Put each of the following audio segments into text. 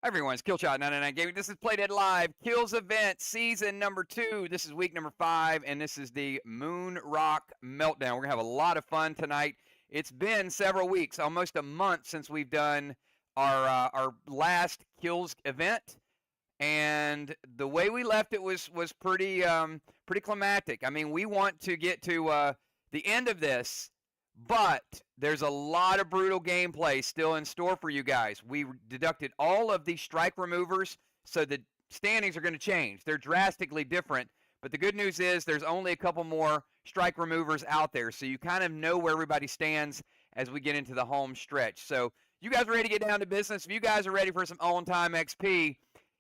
Everyone's Killshot 99 Gaming. This is Playdead Live, Kilz event, season number 2. This is week number 5, and this is the Moon Rock Meltdown. We're going to have a lot of fun tonight. It's been several weeks, almost a month since we've done our last Kilz event, and the way we left it was pretty climactic. I mean, we want to get to the end of this, but there's a lot of brutal gameplay still in store for you guys. We deducted all of the strike removers, so the standings are going to change. They're drastically different, but the good news is there's only a couple more strike removers out there, so you kind of know where everybody stands as we get into the home stretch. So you guys are ready to get down to business? If you guys are ready for some on-time XP,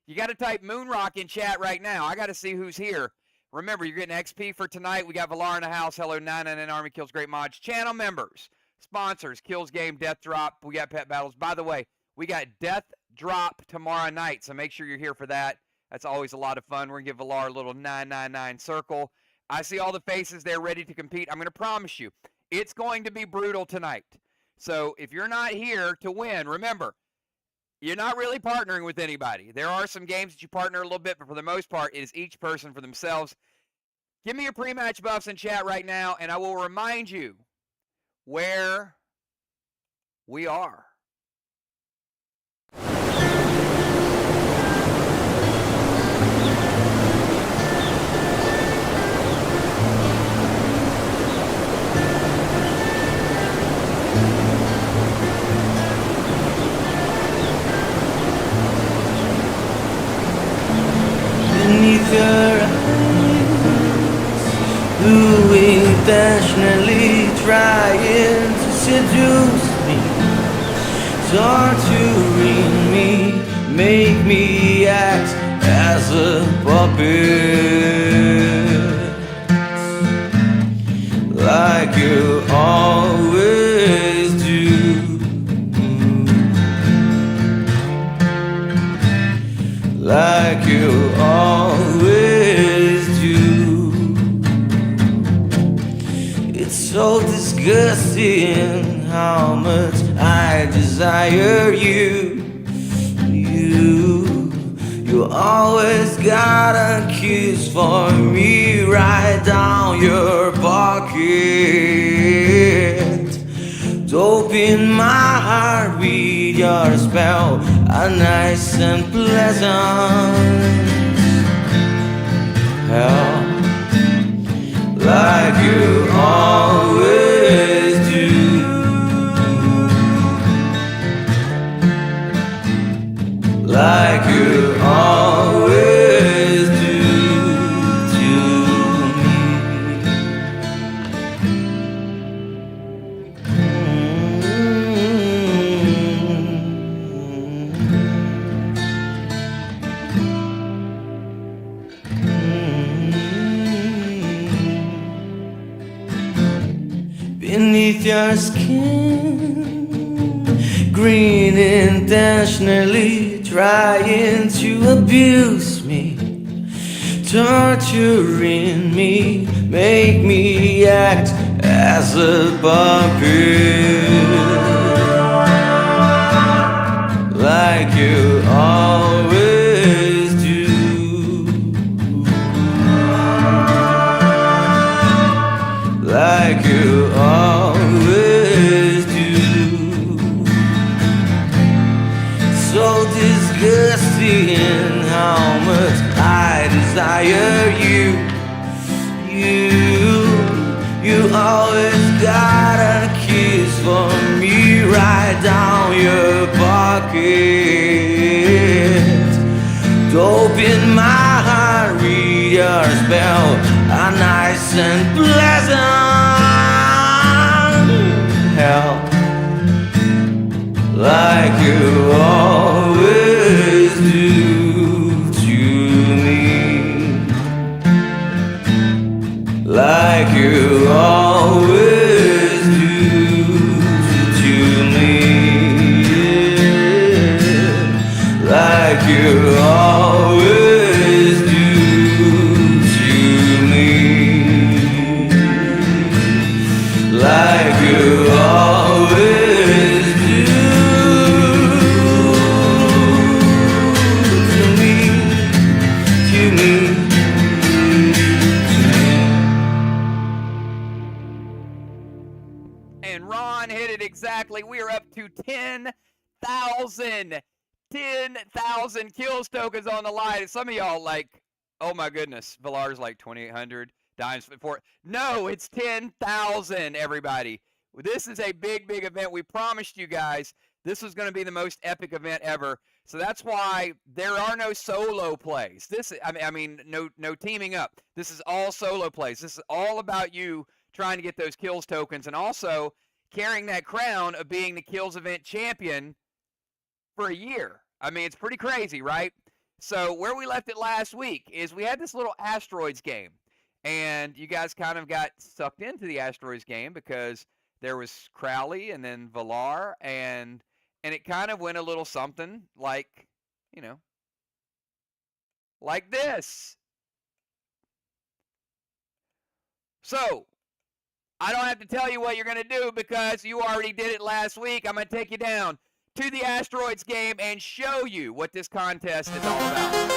you got to type Moonrock in chat right now. I got to see who's here. Remember, you're getting XP for tonight. We got Valar in the house. Hello, 999 Army Kills Great Mods. Channel members, sponsors, Kills Game, Death Drop. We got Pet Battles. By the way, we got Death Drop tomorrow night, so make sure you're here for that. That's always a lot of fun. We're going to give Valar a little 999 circle. I see all the faces there ready to compete. I'm going to promise you, it's going to be brutal tonight. So if you're not here to win, remember, you're not really partnering with anybody. There are some games that you partner a little bit, but for the most part, it is each person for themselves. Give me your pre-match buffs in chat right now, and I will remind you where we are. Beneath your eyes, who intentionally trying to seduce me, torturing me, make me act as a puppet, like you always do, like you always do. It's so disgusting how much I desire you. You always got a kiss for me right down your pocket. Dope in my heart with your spell, nice and pleasant. Hell, like you always do, like you always do to me. Beneath your skin, green intentionally trying to abuse me, torturing me, make me act as a puppet, like you always do, like you always do. So disgusting how much I desire you. You always got a kiss for me right down your pocket. Dope in my heart, read your spell, nice and pleasant. Hell, like you always do to me, like you always do to me, like you always do to me, like you always do. and Ron hit it exactly. We are up to 10,000 Kilz tokens on the line. And some of y'all like, oh my goodness, Villar's like 2,800. Dimes for no, it's 10,000, everybody. This is a big, big event. We promised you guys this was going to be the most epic event ever. So that's why there are no solo plays. I mean, no teaming up. This is all solo plays. This is all about you trying to get those Kilz tokens and also carrying that crown of being the Kilz event champion for a year. I mean, it's pretty crazy, right? So where we left it last week is we had this little asteroids game. And you guys kind of got sucked into the asteroids game because there was Crowley and then Villar, and it kind of went a little something like, you know, like this. So I don't have to tell you what you're going to do because you already did it last week. I'm going to take you down to the asteroids game and show you what this contest is all about.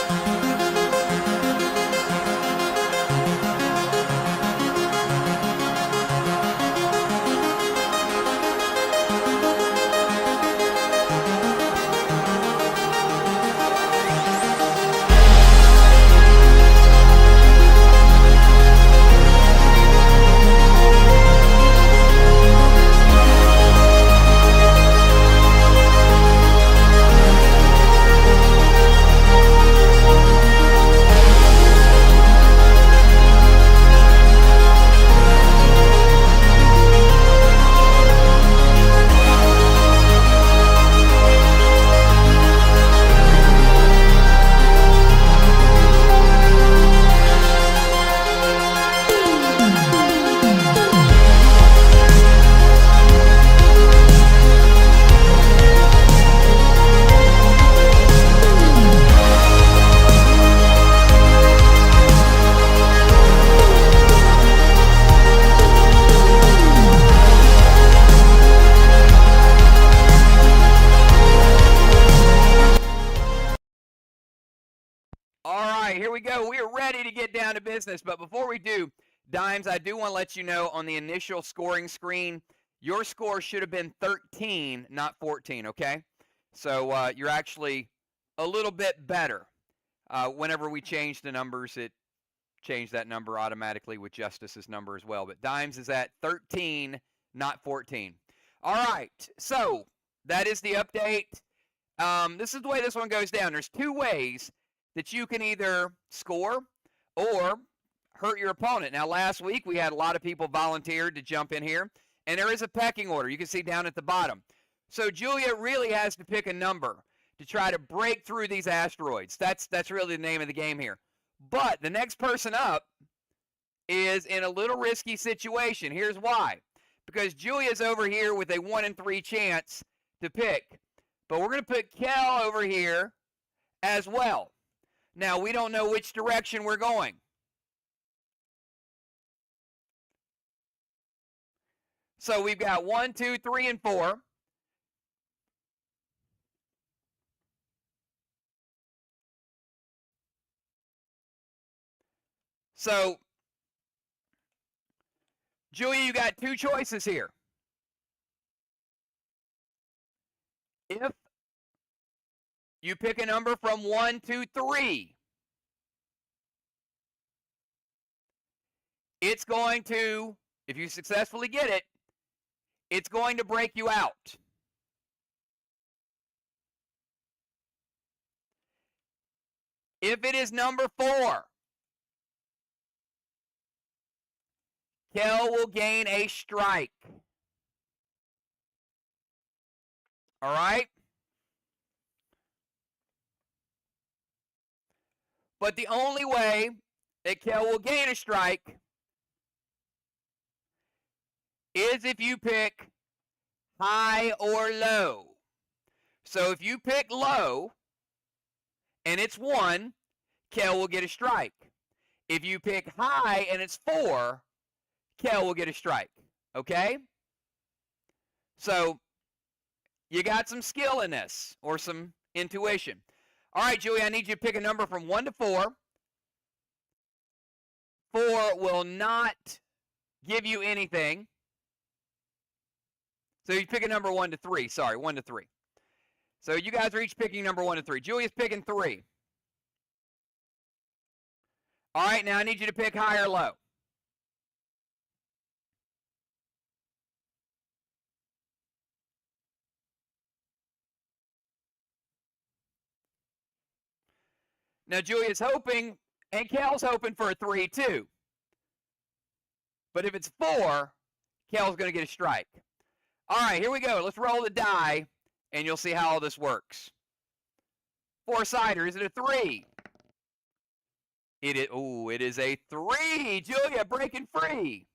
Here we go. We are ready to get down to business. But before we do, Dimes, I do want to let you know on the initial scoring screen, your score should have been 13, not 14, okay? So you're actually a little bit better. Whenever we changed the numbers, it changed that number automatically with Justice's number as well. But Dimes is at 13, not 14. All right, so that is the update. This is the way this one goes down. There's two ways that you can either score or hurt your opponent. Now, last week we had a lot of people volunteered to jump in here, and there is a pecking order. You can see down at the bottom. So Julia really has to pick a number to try to break through these asteroids. That's really the name of the game here. But the next person up is in a little risky situation. Here's why. Because Julia's over here with a 1 in 3 chance to pick. But we're going to put Kel over here as well. Now, we don't know which direction we're going. So we've got 1, 2, 3, and 4. So, Julia, you got two choices here. If you pick a number from 1 to 3, it's going to, if you successfully get it, it's going to break you out. If it is number 4, Kel will gain a strike. All right? But the only way that Kel will gain a strike is if you pick high or low. So if you pick low and it's 1, Kel will get a strike. If you pick high and it's 4, Kel will get a strike. Okay? So you got some skill in this, or some intuition. All right, Julie, I need you to pick a number from 1 to 4. 4 will not give you anything. So you pick a number 1 to 3. Sorry, 1 to 3. So you guys are each picking number 1 to 3. Julia's picking 3. All right, now I need you to pick high or low. Now Julia's hoping, and Kel's hoping for a 3 too. But if it's 4, Kel's going to get a strike. All right, here we go. Let's roll the die, and you'll see how all this works. 4-sider, is it a 3? It is. Ooh, it is a 3. Julia breaking free.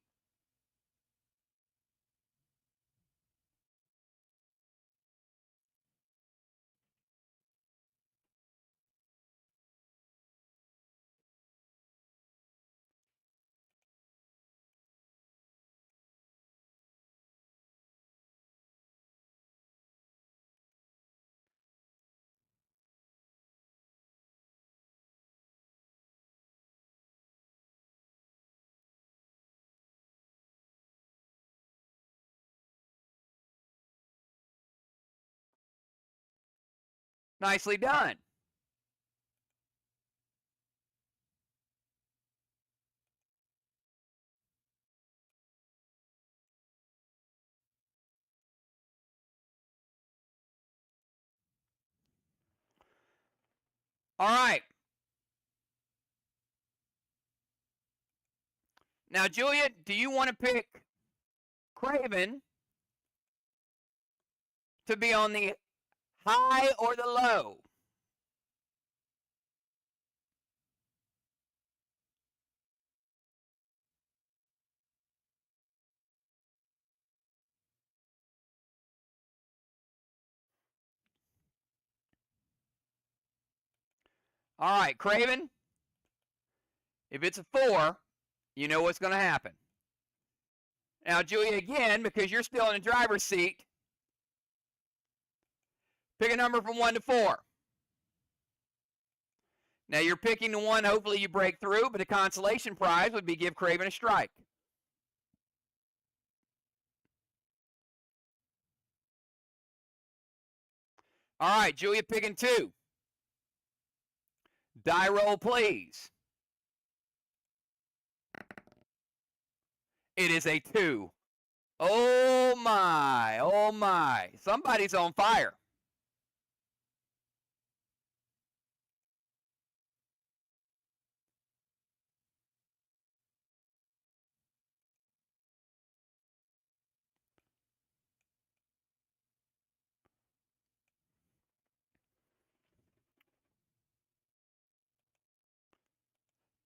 Nicely done. All right. Now, Julia, do you want to pick Craven to be on the high or the low? All right, Craven, if it's a 4, you know what's going to happen. Now, Julia, again, because you're still in the driver's seat, pick a number from 1 to 4. Now, you're picking the 1, hopefully you break through, but the consolation prize would be give Craven a strike. All right, Julia picking 2. Die roll, please. It is a 2. Oh my, oh my. Somebody's on fire.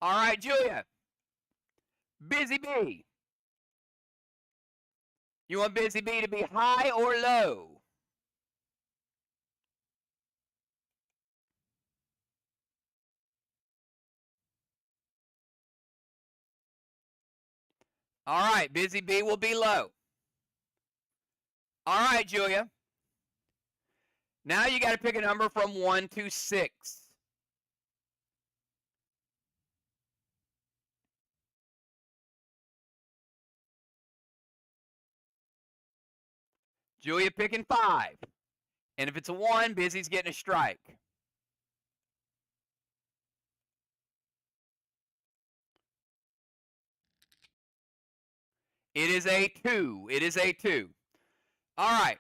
All right, Julia. Busy Bee. You want Busy Bee to be high or low? All right, Busy Bee will be low. All right, Julia. Now you got to pick a number from 1 to 6. Julia picking 5. And if it's a 1, Busy's getting a strike. It is a 2. It is a 2. All right.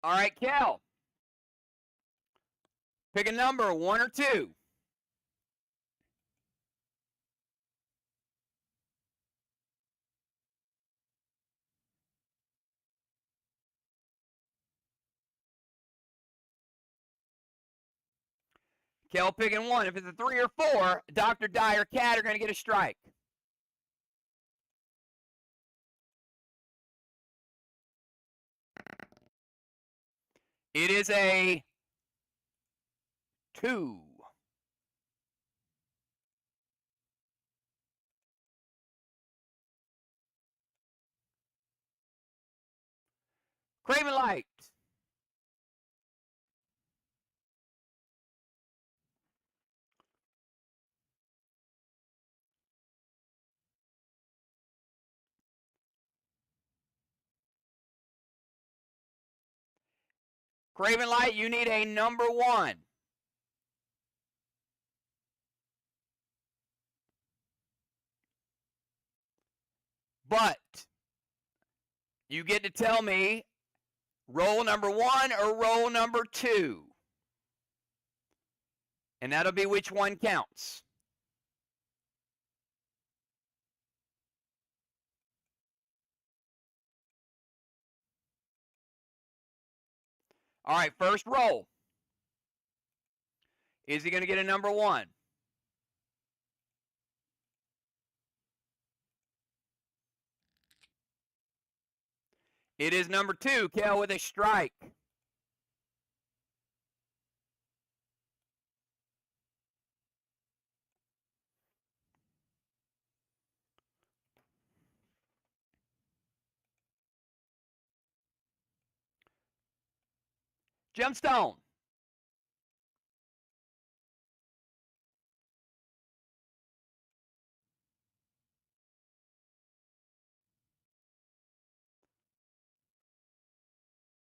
All right, Kel. Pick a number, 1 or 2. Kel picking 1. If it's a 3 or 4, Dr. Die or Cat are going to get a strike. It is a 2. Craven Light. Craven Light, you need a number 1. But you get to tell me roll number 1 or roll number 2. And that'll be which one counts. All right, first roll. Is he going to get a number 1? It is number 2, Kel with a strike. Gemstone.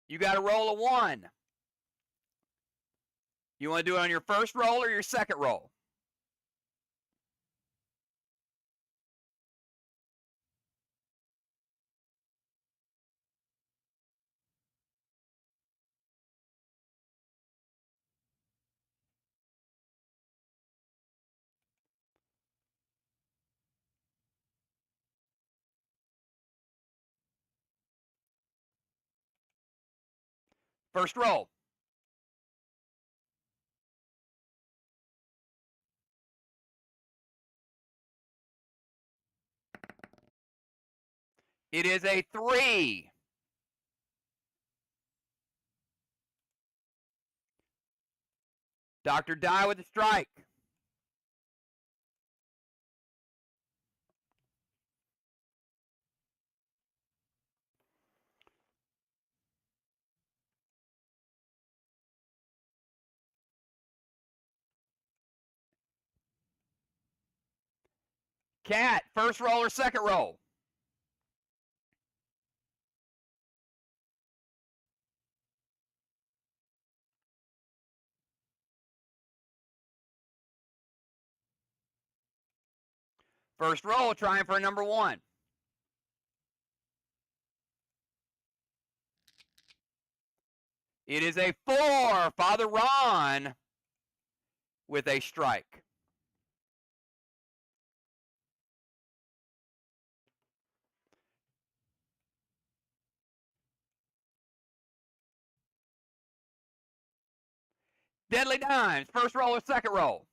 You got to roll a 1. You want to do it on your first roll or your second roll? First roll. It is a 3. Dr. Die with a strike. Cat, first roll or second roll? First roll, trying for a number 1. It is a 4. Father Ron with a strike. Deadly Dimes, first roll or second roll?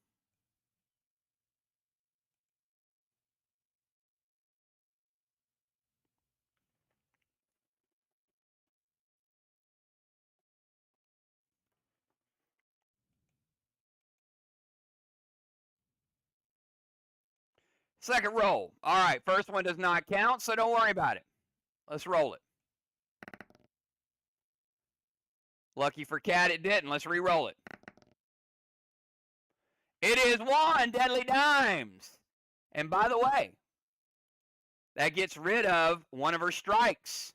Second roll. All right, first one does not count, so don't worry about it. Let's roll it. Lucky for Cat, it didn't. Let's re-roll it. It is 1, Deadly Dimes. And by the way, that gets rid of one of her strikes.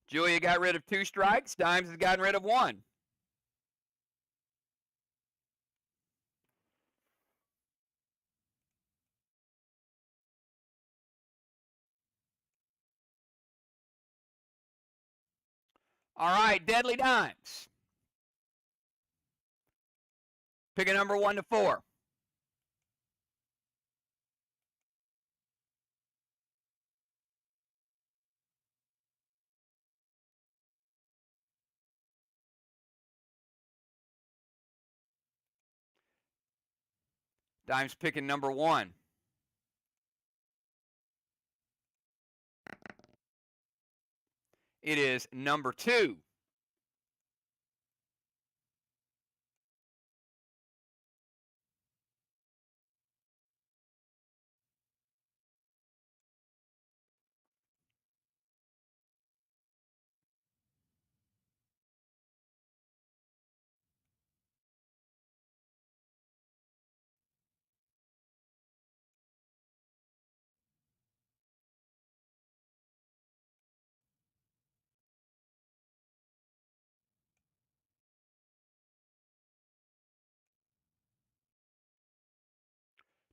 Julia got rid of 2 strikes. Dimes has gotten rid of 1. All right, Deadly Dimes. Pick a number 1 to 4. Dime's picking number 1. It is number 2.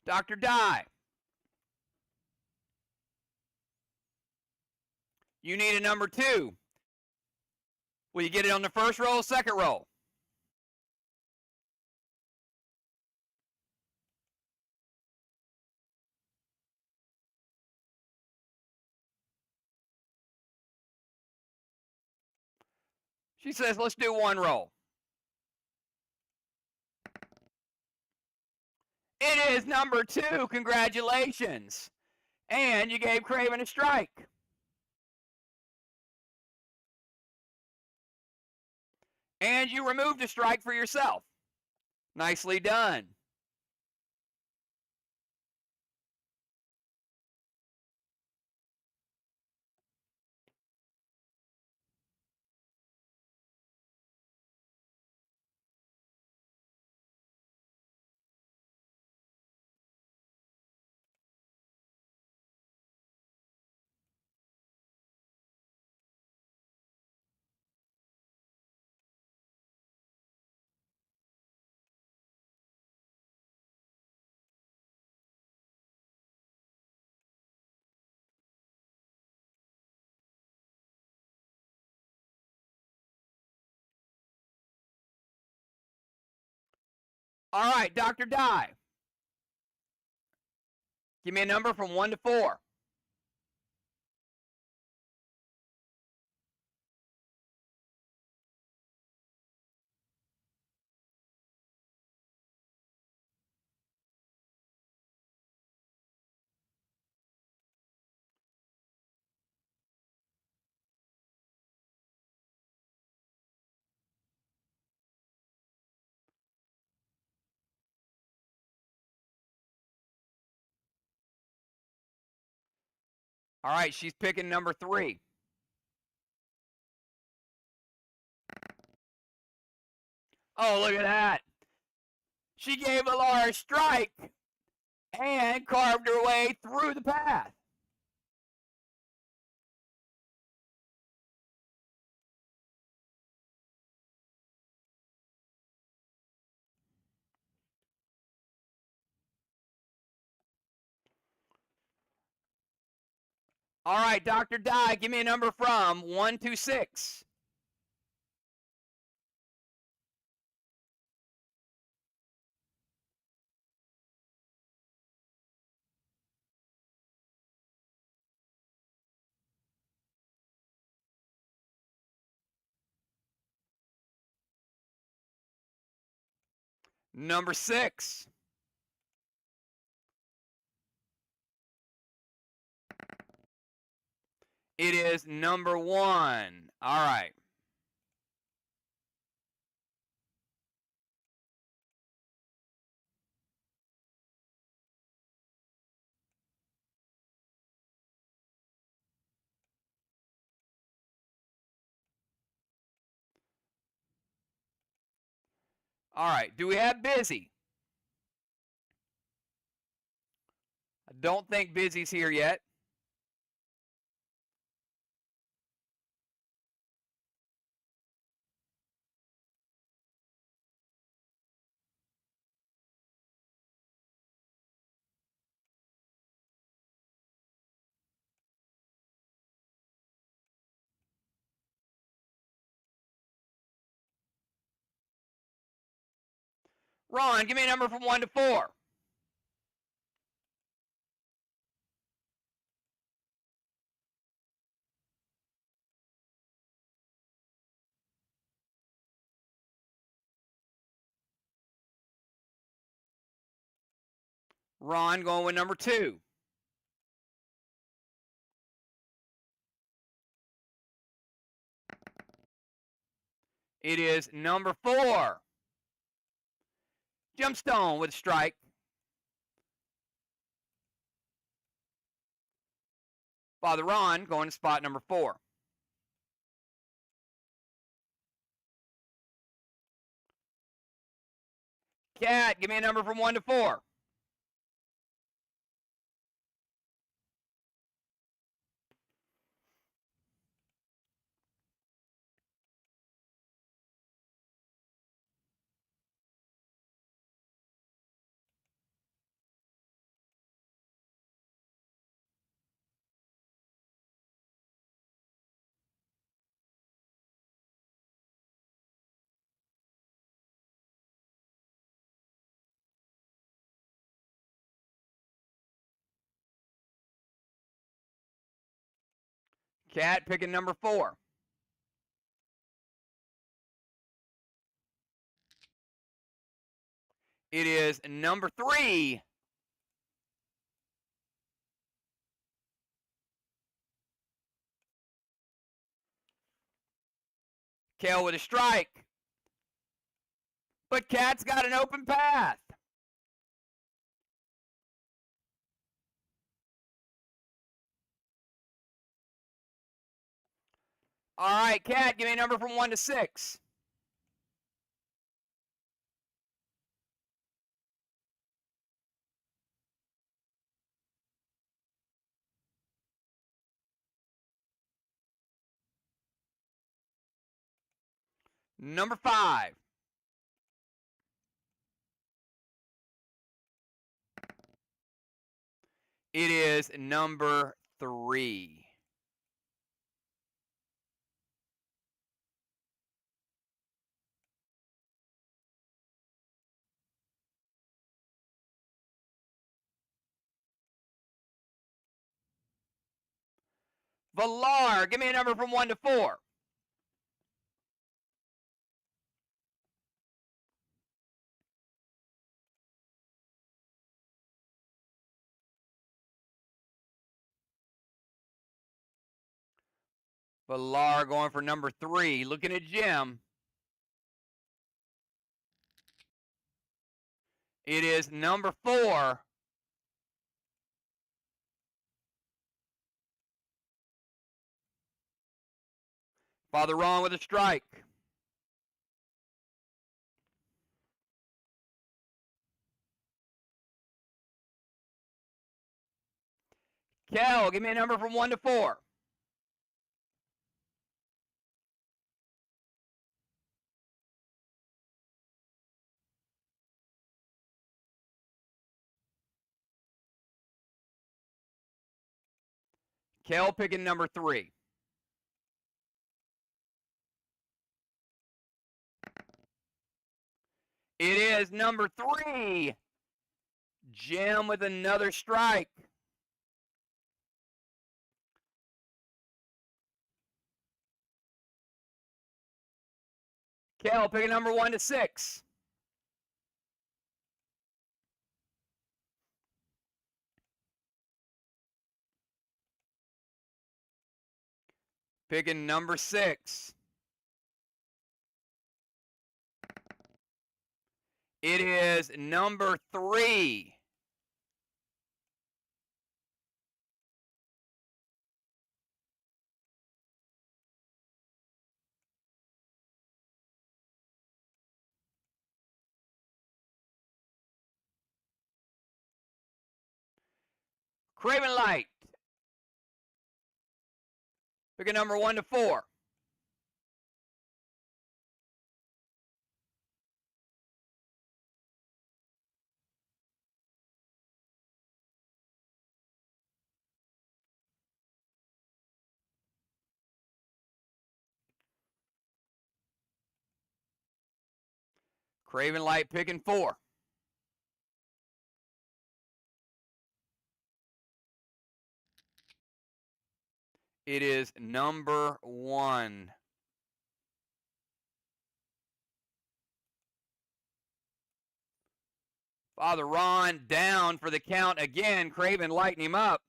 Dr. Die. You need a number 2. Will you get it on the first roll, second roll? She says, let's do 1 roll. It is number 2. Congratulations. And you gave Craven a strike. And you removed a strike for yourself. Nicely done. All right, Dr. Die. Give me a number from 1 to 4. All right, she's picking number 3. Oh, look at that. She gave Alara a strike and carved her way through the path. All right, Dr. Die, give me a number from 1 to 6. Number 6. It is number 1. All right. All right. Do we have Busy? I don't think Busy's here yet. Ron, give me a number from 1 to 4. Ron going with number 2. It is number 4. Gemstone with a strike. Father Ron going to spot number 4. Cat, give me a number from 1 to 4. Cat picking number 4. It is number 3. Kel with a strike. But Cat's got an open path. All right, Cat, give me a number from 1 to 6. Number 5. It is number 3. Valar, give me a number from 1 to 4. Valar going for number 3. Looking at Jim. It is number 4. Father Ron with a strike. Kel, give me a number from 1 to 4. Kel picking number 3. It is number 3. Jim with another strike. Kel picking number 1 to 6. Picking number 6. It is number 3. Craven Light. Picking number 1 to 4. Craven Light picking 4. It is number 1. Father Ron down for the count again. Craven lighting him up.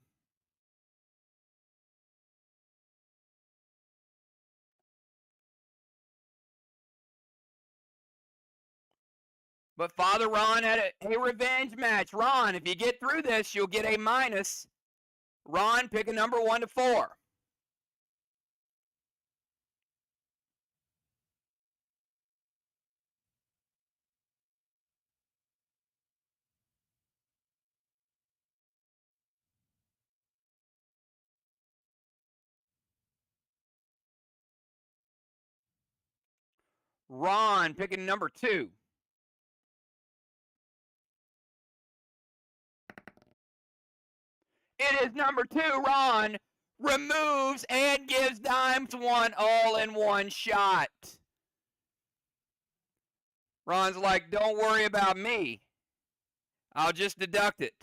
But Father Ron had a revenge match. Ron, if you get through this, you'll get a minus. Ron, pick a number 1 to 4. Ron, picking number 2. It is number 2, Ron. Removes and gives Dimes 1 all in one shot. Ron's like, don't worry about me. I'll just deduct it.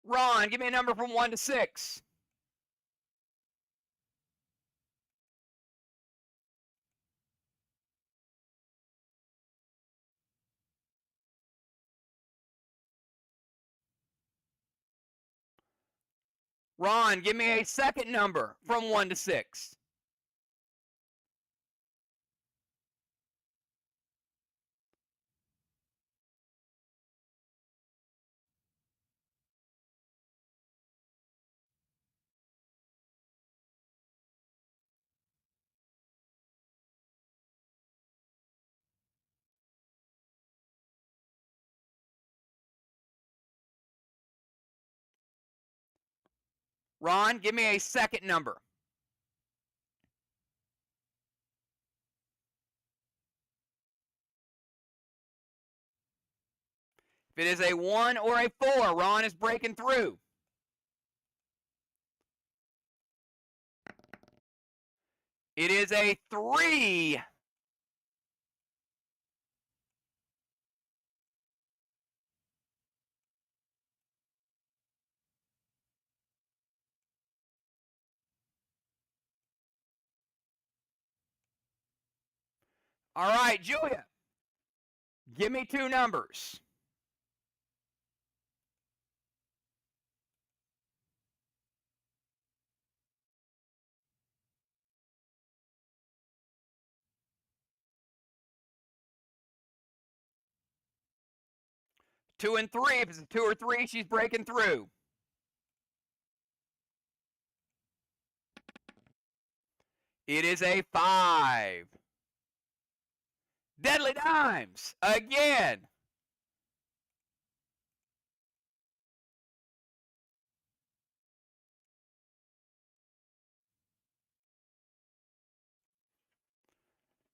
Ron, give me a number from 1 to 6. Ron, give me a second number from 1 to 6. Ron, give me a second number. If it is a 1 or a 4, Ron is breaking through. It is a 3. All right, Julia, give me 2 numbers. Two and 3. If it's a 2 or 3, she's breaking through. It is a 5. Deadly Dimes again.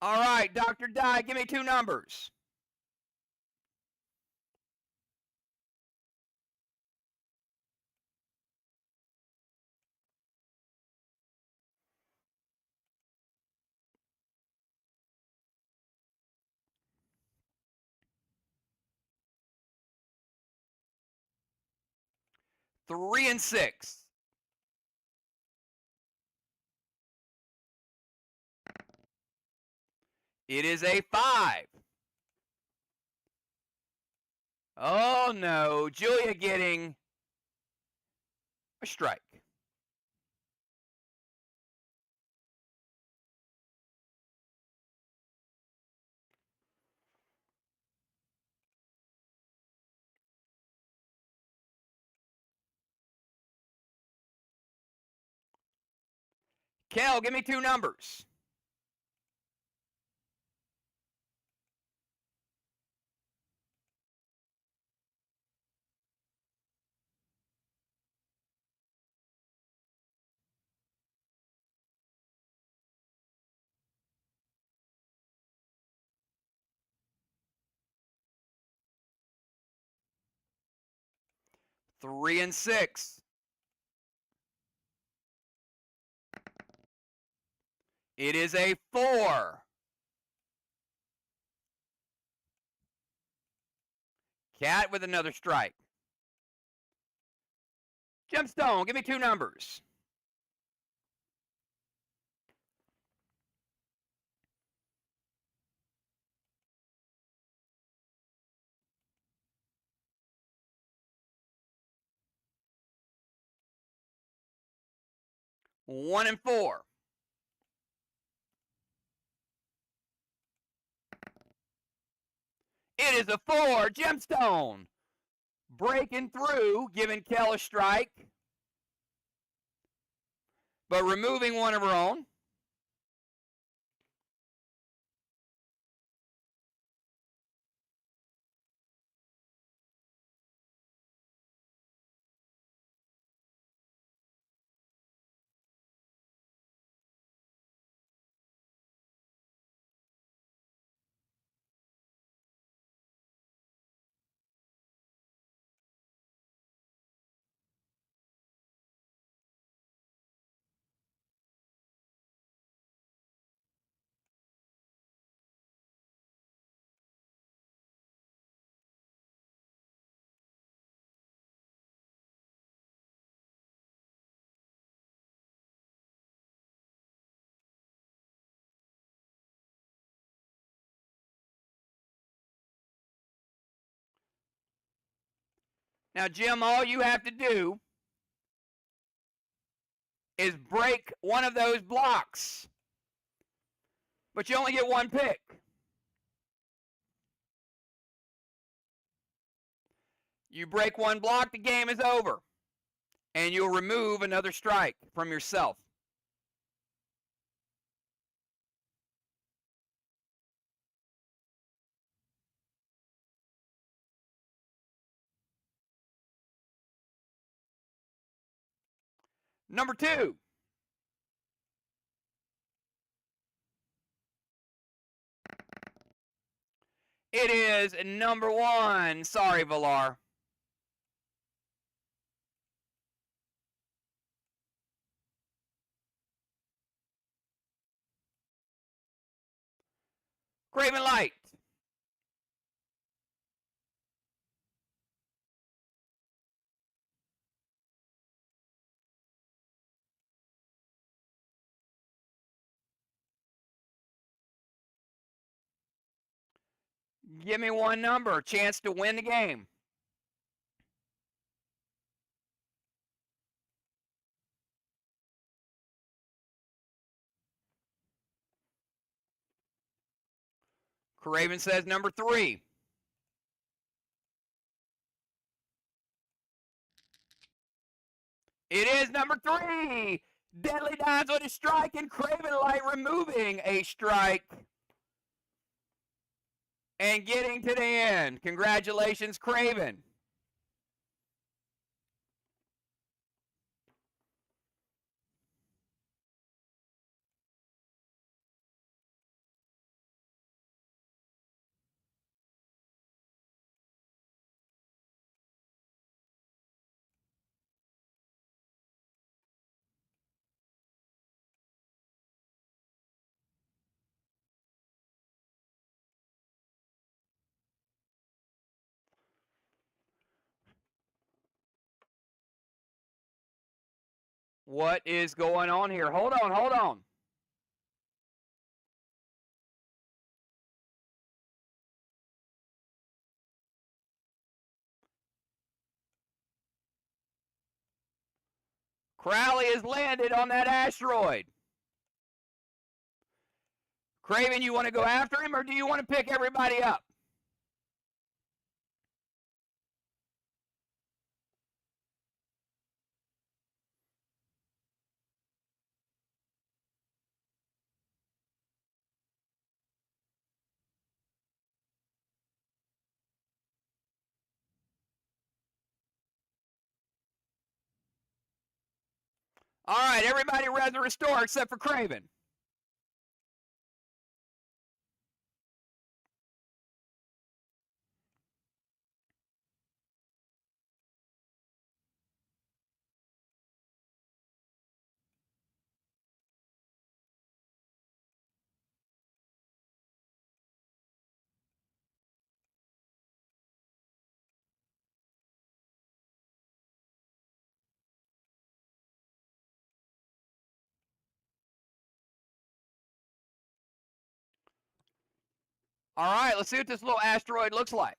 All right, Dr. Die, give me 2 numbers. Three and 6. It is a 5. Oh no, Julia getting a strike. Kel, give me 2 numbers. 3 and 6. It is a 4. Cat with another strike. Gemstone, give me 2 numbers. One and 4. It is a 4. Gemstone. Breaking through, giving Kel a strike, but removing one of her own. Now, Jim, all you have to do is break one of those blocks, but you only get one pick. You break one block, the game is over, and you'll remove another strike from yourself. Number 2. It is number 1. Sorry, Villar. Craven Light. Give me one number. Chance to win the game. Craven says number 3. It is number 3. Deadly Dimes with a strike, and Craven Light removing a strike and getting to the end. Congratulations, Craven. What is going on here? Hold on, hold on. Crowley has landed on that asteroid. Craven, you want to go after him, or do you want to pick everybody up? All right, everybody res restore except for Craven. All right, let's see what this little asteroid looks like.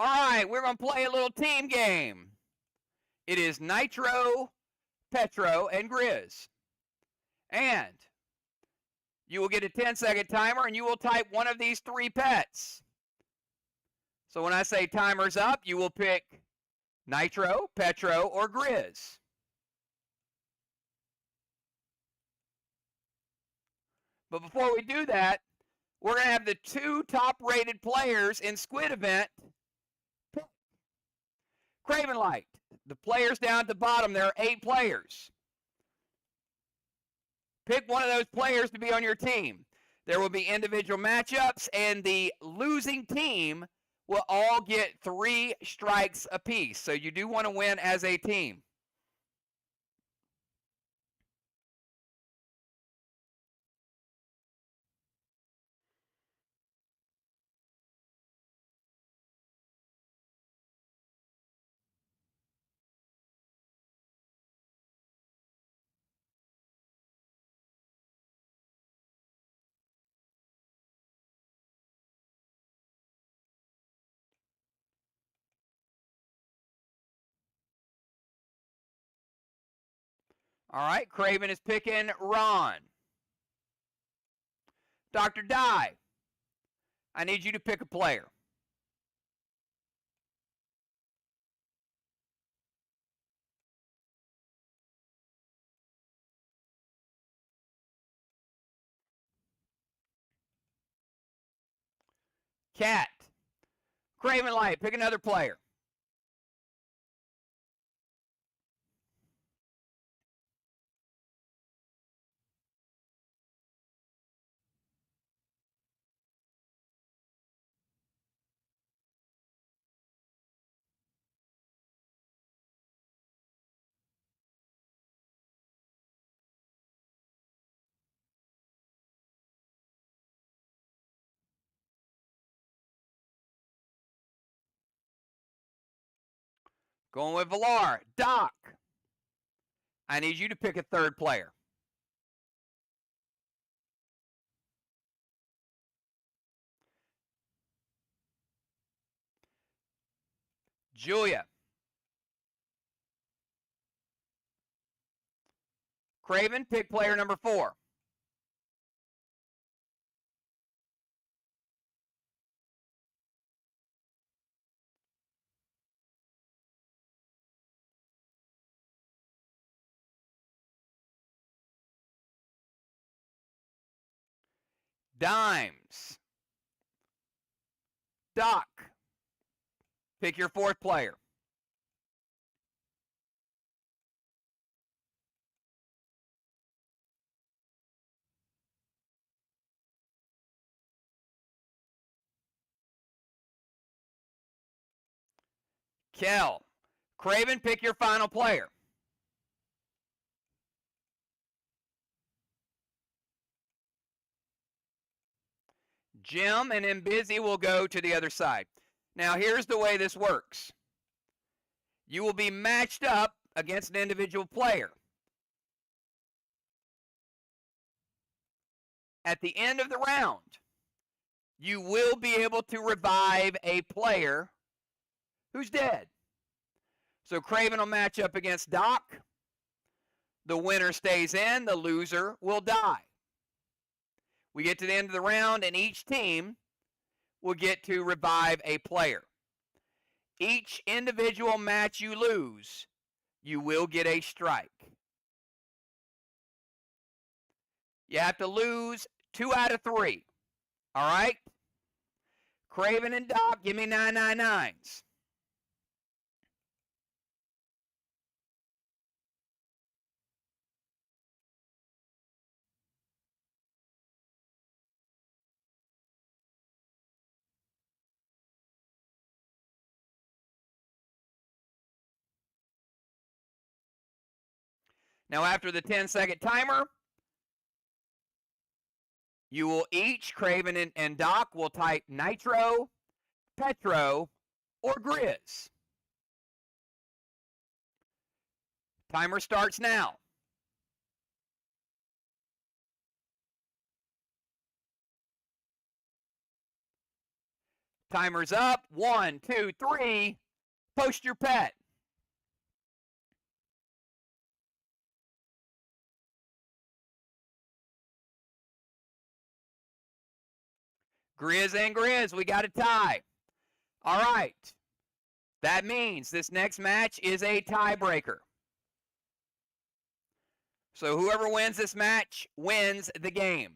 All right, we're going to play a little team game. It is Nitro, Petro, and Grizz. And you will get a 10-second timer, and you will type one of these 3 pets. So when I say timer's up, you will pick Nitro, Petro, or Grizz. But before we do that, we're going to have the 2 top-rated players in Squid Event. Craven Light. The players down at the bottom, there are 8 players. Pick one of those players to be on your team. There will be individual matchups, and the losing team will all get 3 strikes apiece. So you do want to win as a team. All right, Craven is picking Ron. Dr. Dye, I need you to pick a player. Cat. Craven Light, pick another player. Going with Valar. Doc, I need you to pick a third player. Julia. Craven, pick player number 4. Dimes. Doc, pick your 4th player. Kel. Craven, pick your final player. Jim and then Busy will go to the other side. Now, here's the way this works. You will be matched up against an individual player. At the end of the round, you will be able to revive a player who's dead. So Craven will match up against Doc. The winner stays in, the loser will die. We get to the end of the round, and each team will get to revive a player. Each individual match you lose, you will get a strike. You have to lose 2 out of 3. All right? Craven and Doc, give me 999s. Now, after the 10-second timer, you will each, Craven and Doc, will type Nitro, Petro, or Grizz. Timer starts now. Timer's up. 1, 2, 3. Post your pet. Grizz and Grizz, we got a tie. All right. That means this next match is a tiebreaker. So whoever wins this match wins the game.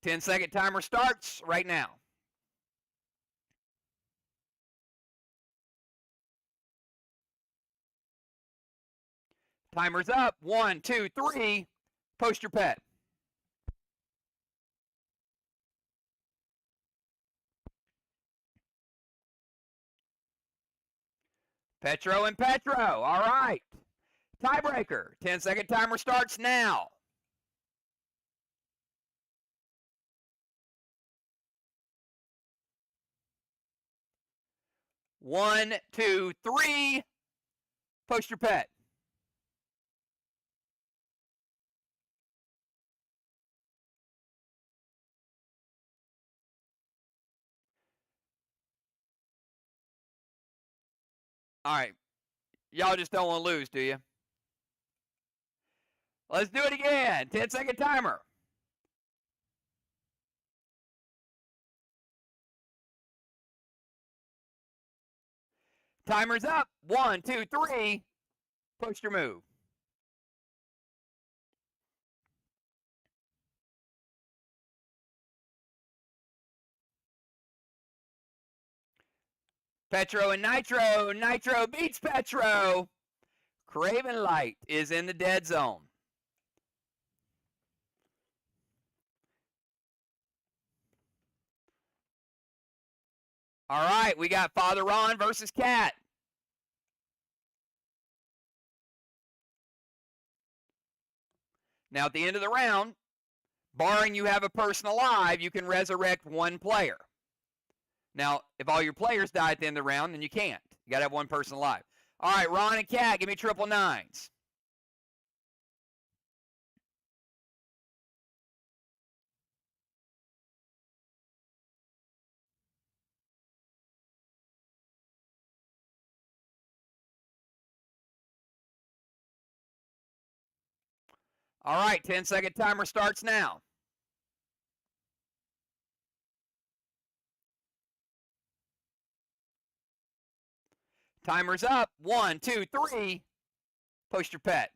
10-second timer starts right now. Timer's up. 1, 2, 3. Post your pet. Petro and Petro. All right. Tiebreaker. 10-second timer starts now. One, two, three. Post your pet. All right. Y'all just don't want to lose, do you? Let's do it again. 10-second timer. Timer's up. 1, 2, 3. Post your move. Petro and Nitro. Nitro beats Petro. Craven Light is in the dead zone. All right, we got Father Ron versus Cat. Now, at the end of the round, barring you have a person alive, you can resurrect one player. Now, if all your players die at the end of the round, then you can't. You got to have one person alive. All right, Ron and Cat, give me 999s. All right, 10-second timer starts now. Timer's up. 1, 2, 3. Post your pet.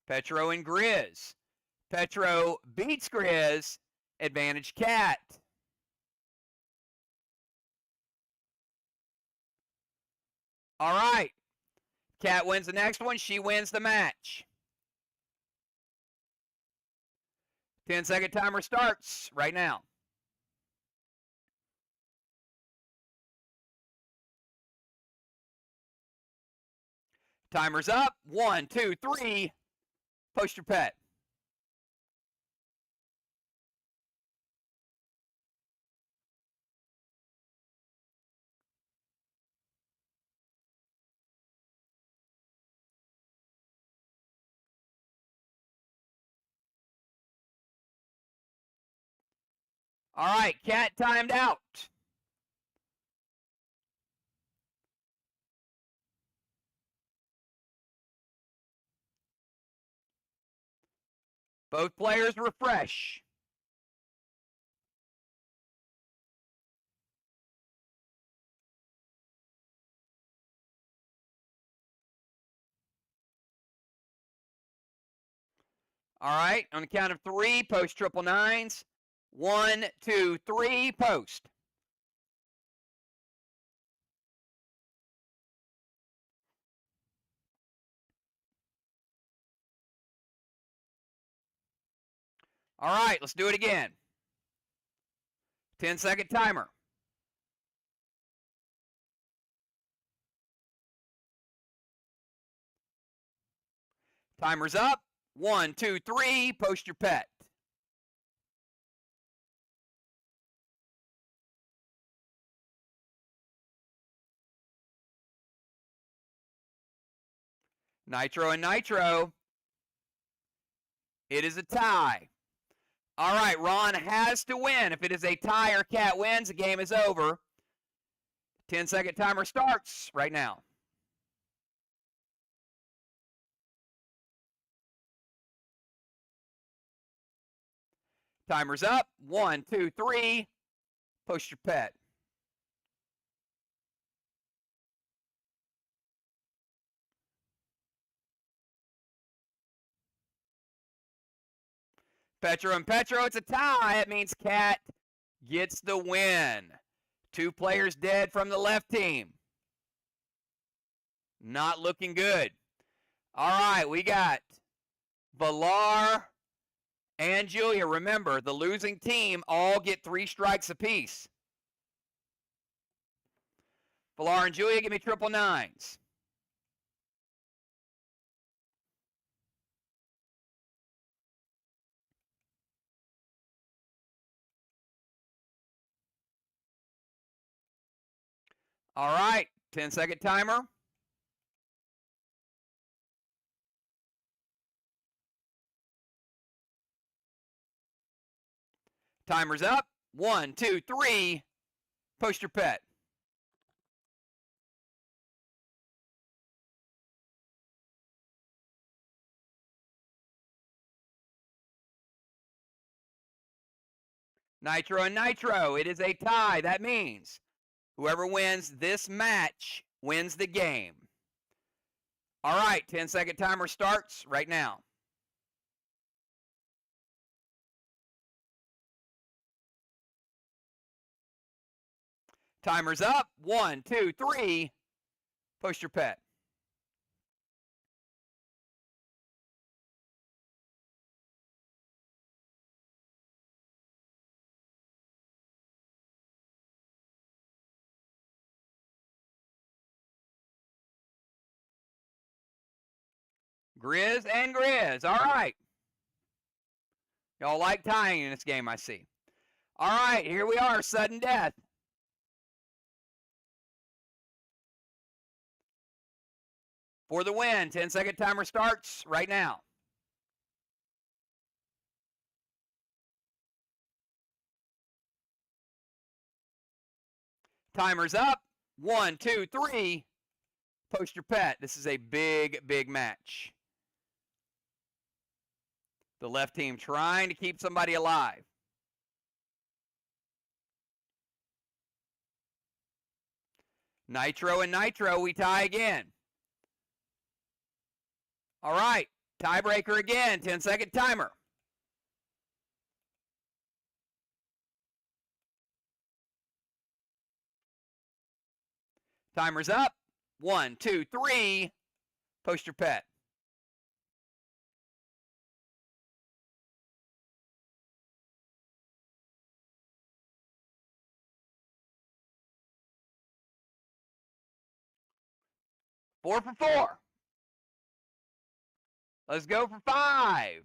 Petro and Grizz. Petro beats Grizz. Advantage Cat. All right. Cat wins the next one. She wins the match. 10-second timer starts right now. Timer's up. 1, 2, 3. Post your pet. All right, Cat timed out. Both players refresh. All right, on the count of 3, post triple nines. 1, 2, 3, post. All right, let's do it again. 10-second timer. Timer's up. 1, 2, 3, post your pet. Nitro and Nitro. It is a tie. All right, Ron has to win. If it is a tie or Cat wins, the game is over. 10-second timer starts right now. Timer's up. 1, 2, 3. Post your pet. Petro and Petro, it's a tie. It means Cat gets the win. 2 players dead from the left team. Not looking good. All right, we got Villar and Julia. Remember, the losing team all get 3 strikes apiece. Villar and Julia, give me triple nines. All right, 10-second timer. Timer's up. 1, 2, 3. Post your pet. Nitro and Nitro, it is a tie. That means whoever wins this match wins the game. All right, 10-second timer starts right now. Timer's up. 1, 2, 3. Post your pet. Grizz and Grizz. All right. Y'all like tying in this game, I see. All right, here we are, sudden death. For the win, 10-second timer starts right now. Timer's up. 1, 2, 3. Post your pet. This is a big, big match. The left team trying to keep somebody alive. Nitro and Nitro, we tie again. All right, tiebreaker again, 10-second timer. Timer's up. 1, 2, 3. Post your pet. Four for 4. Let's go for 5.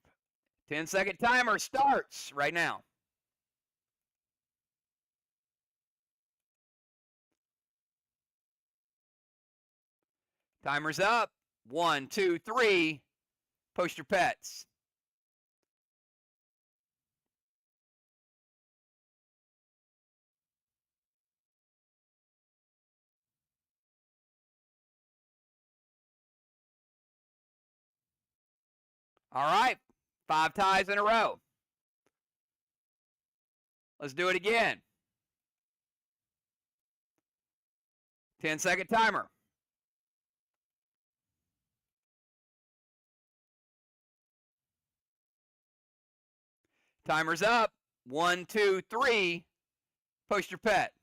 10-second timer starts right now. Timer's up. 1, 2, 3. Post your pets. All right, 5 ties in a row. Let's do it again. 10-second timer. Timer's up. 1, 2, 3. Post your pet.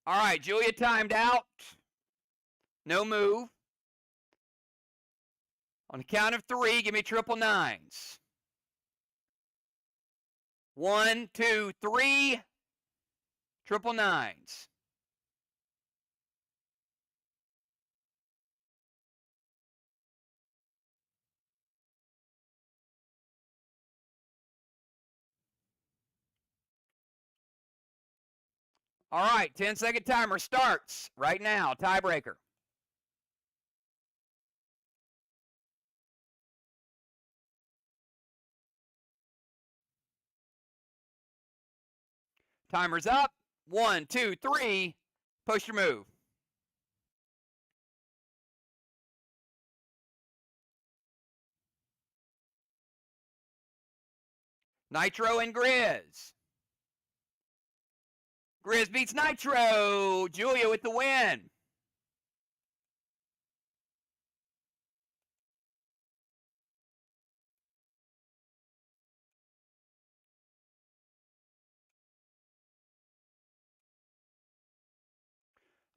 All right, Julia timed out. No move. On the count of 3, give me triple nines. 1, 2, 3. Triple nines. All right, 10-second timer starts right now. Tiebreaker. Timer's up. 1, 2, 3. Post your move. Nitro and Grizz. Grizz beats Nitro. Julia with the win.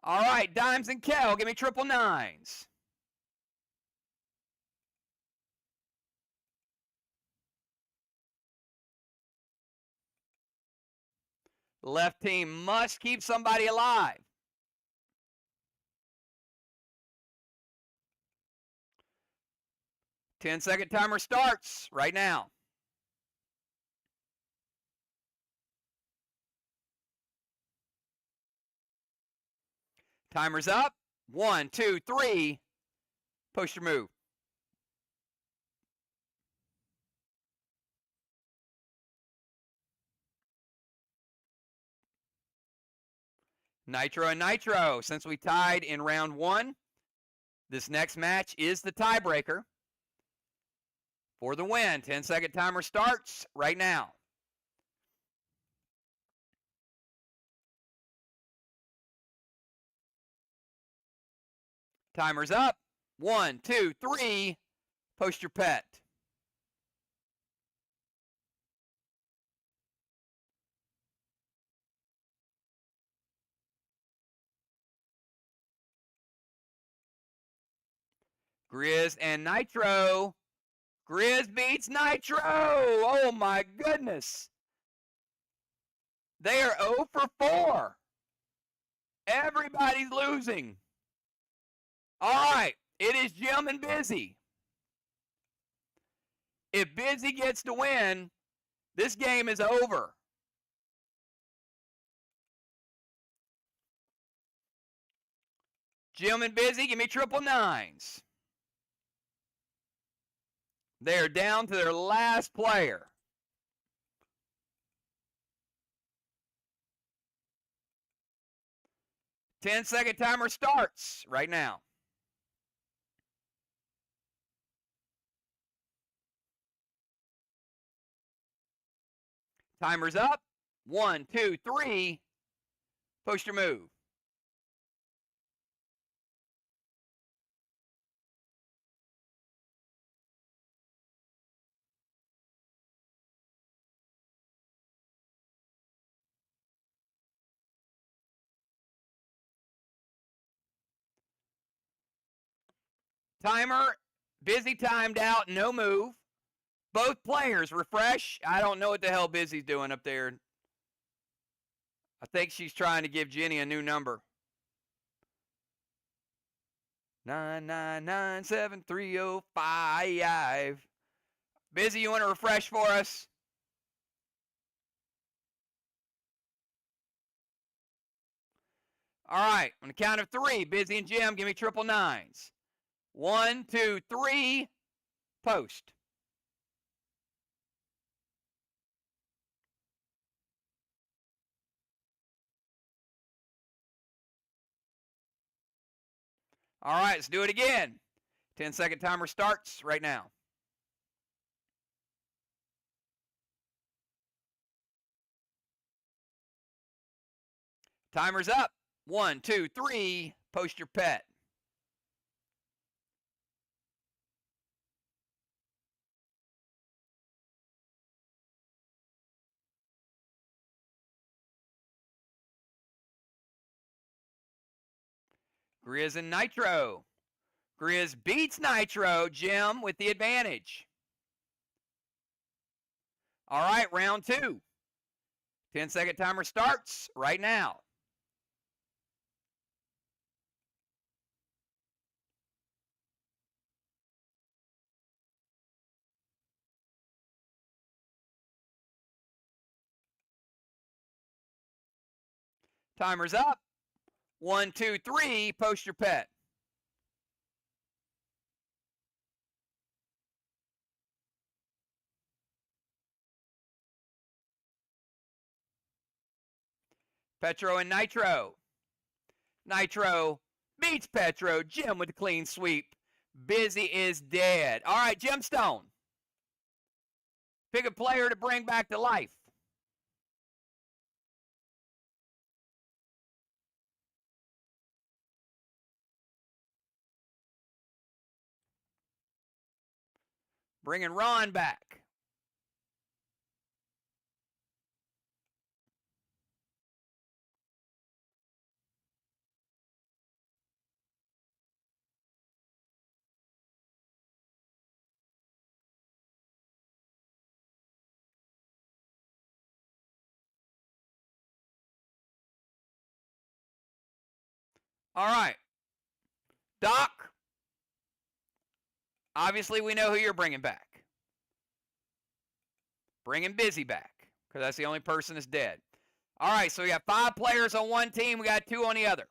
All right, Dimes and Kel, give me triple nines. The left team must keep somebody alive. Ten-second timer starts right now. Timer's up. 1, 2, 3. Post your move. Nitro and Nitro. Since we tied in round 1, this next match is the tiebreaker for the win. 10-second timer starts right now. Timer's up. 1, 2, 3. Post your pet. Grizz and Nitro. Grizz beats Nitro. Oh my goodness. They are 0 for 4. Everybody's losing. All right, it is Jim and Busy. If Busy gets to win, this game is over. Jim and Busy, give me triple nines. They're down to their last player. Ten-second timer starts right now. Timer's up. 1, 2, 3. Post your move. Timer, Busy timed out, no move. Both players refresh. I don't know what the hell Busy's doing up there. I think she's trying to give Jenny a new number. 9997305. Busy, you want to refresh for us? All right, on the count of 3, Busy and Jim, give me triple nines. 1, 2, 3, post. All right, let's do it again. 10-second timer starts right now. Timer's up. 1, 2, 3. Post your pet. Grizz and Nitro. Grizz beats Nitro. Jim with the advantage. All right, round 2. 10-second timer starts right now. Timer's up. 1, 2, 3. Post your pet. Petro and Nitro. Nitro beats Petro. Jim with the clean sweep. Busy is dead. All right, Gemstone. Pick a player to bring back to life. Bringing Ron back. All right. Doc, obviously we know who you're bringing back. Bringing Busy back, because that's the only person that's dead. All right, so we got 5 players on one team. We got 2 on the other.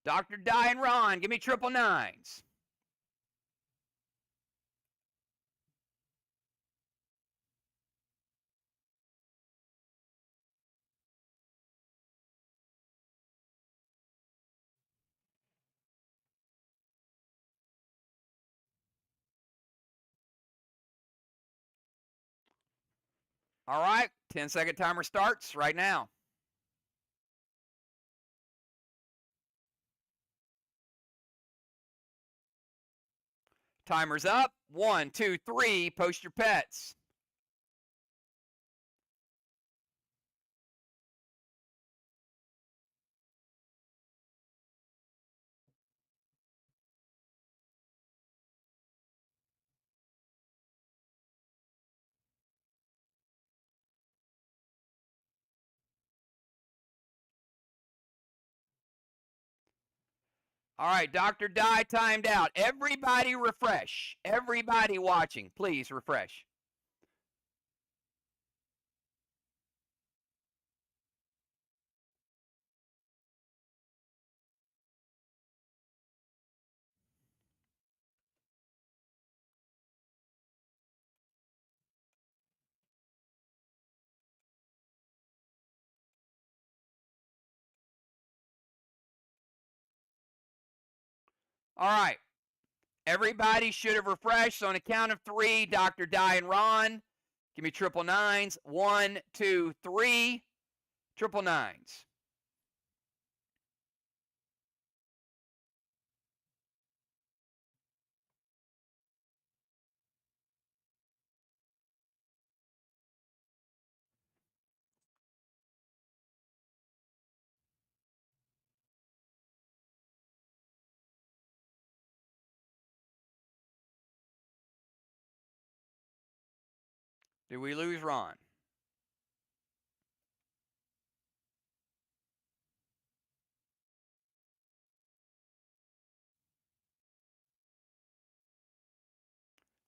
Dr. Die and Ron, give me 999s. All right, 10-second timer starts right now. Timer's up. 1, 2, 3. Post your pets. All right, Dr. Die timed out. Everybody refresh. Everybody watching, please refresh. All right. Everybody should have refreshed. So on a count of 3, Dr. Die and Ron, give me 999s. 1, 2, 3. 999s. Did we lose Ron?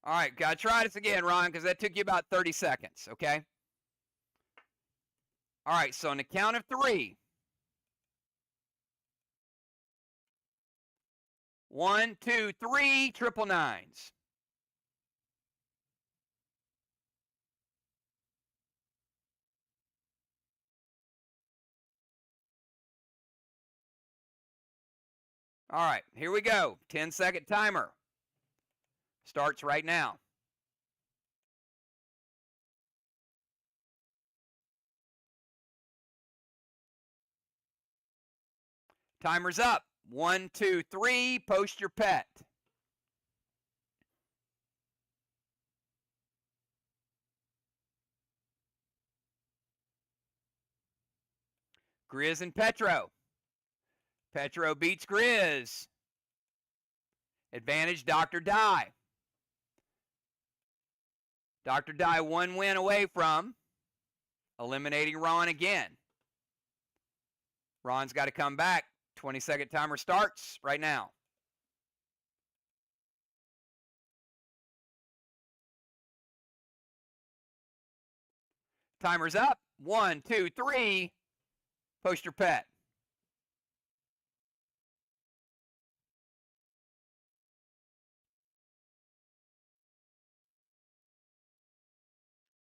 All right, gotta try this again, Ron, because that took you about 30 seconds, okay? All right, so on the count of 3. 1, 2, 3, triple nines. All right, here we go. 10-second timer. Starts right now. Timer's up. 1, 2, 3, post your pet. Grizz and Petro. Petro beats Grizz. Advantage Dr. Die. Dr. Die 1 win away from eliminating Ron again. Ron's got to come back. 20-second timer starts right now. Timer's up. 1, 2, 3. Post your pet.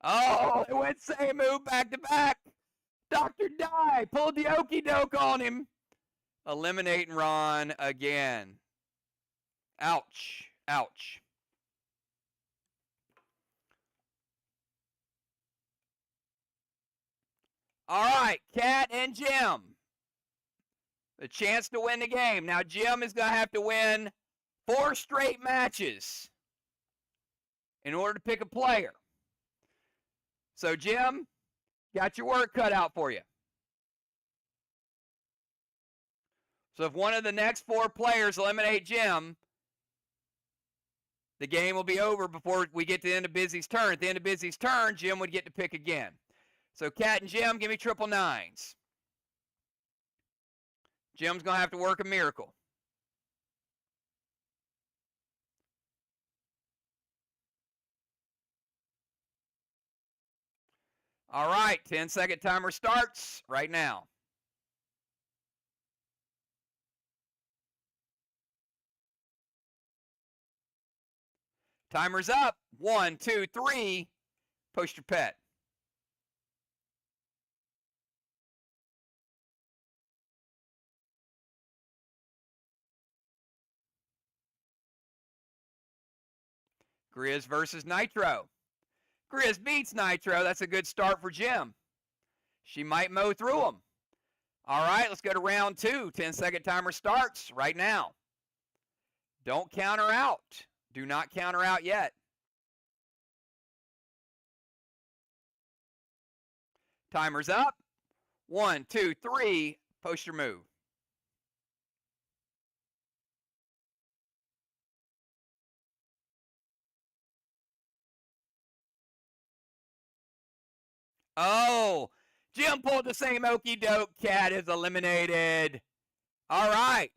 Oh, it went same move back to back. Dr. Die pulled the okie doke on him. Eliminating Ron again. Ouch. Ouch. All right, Cat and Jim. The chance to win the game. Now, Jim is going to have to win 4 straight matches in order to pick a player. So, Jim, got your work cut out for you. So, if one of the next 4 players eliminate Jim, the game will be over before we get to the end of Busy's turn. At the end of Busy's turn, Jim would get to pick again. So, Cat and Jim, give me triple nines. Jim's going to have to work a miracle. All right, 10-second timer starts right now. Timer's up. 1, 2, 3. Post your pet. Grizz versus Nitro. Grizz beats Nitro. That's a good start for Jim. She might mow through them. All right, let's go to round 2. 10-second timer starts right now. Don't count her out. Do not count her out yet. Timer's up. 1, 2, 3. Post your move. Oh, Jim pulled the same okey doke. Cat is eliminated. All right.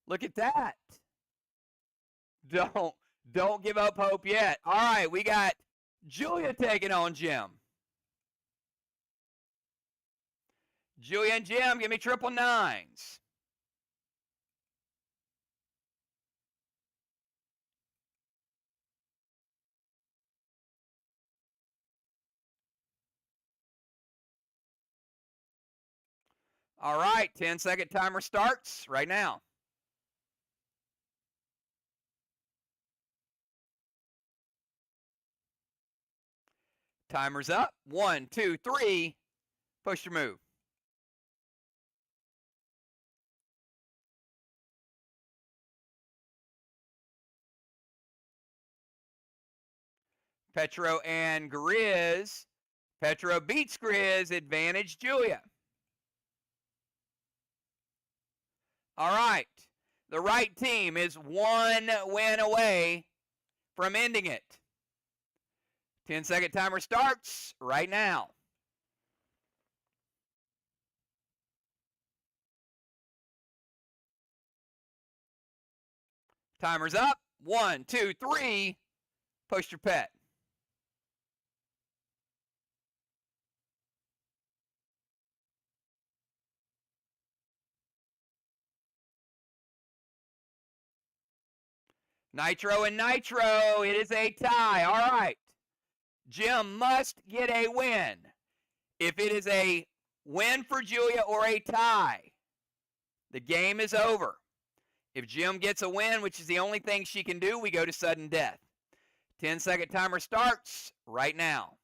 Look at that. Don't give up hope yet. All right, we got Julia taking on Jim. Julia and Jim, give me triple nines. All right, 10-second timer starts right now. Timer's up. 1, 2, 3. Push your move. Petro and Grizz. Petro beats Grizz. Advantage Julia. All right. The right team is 1 win away from ending it. 10-second timer starts right now. Timer's up. 1, 2, 3. Post your pet. Nitro and Nitro, it is a tie. All right. Jim must get a win. If it is a win for Julia or a tie, the game is over. If Jim gets a win, which is the only thing she can do, we go to sudden death. 10-second timer starts right now.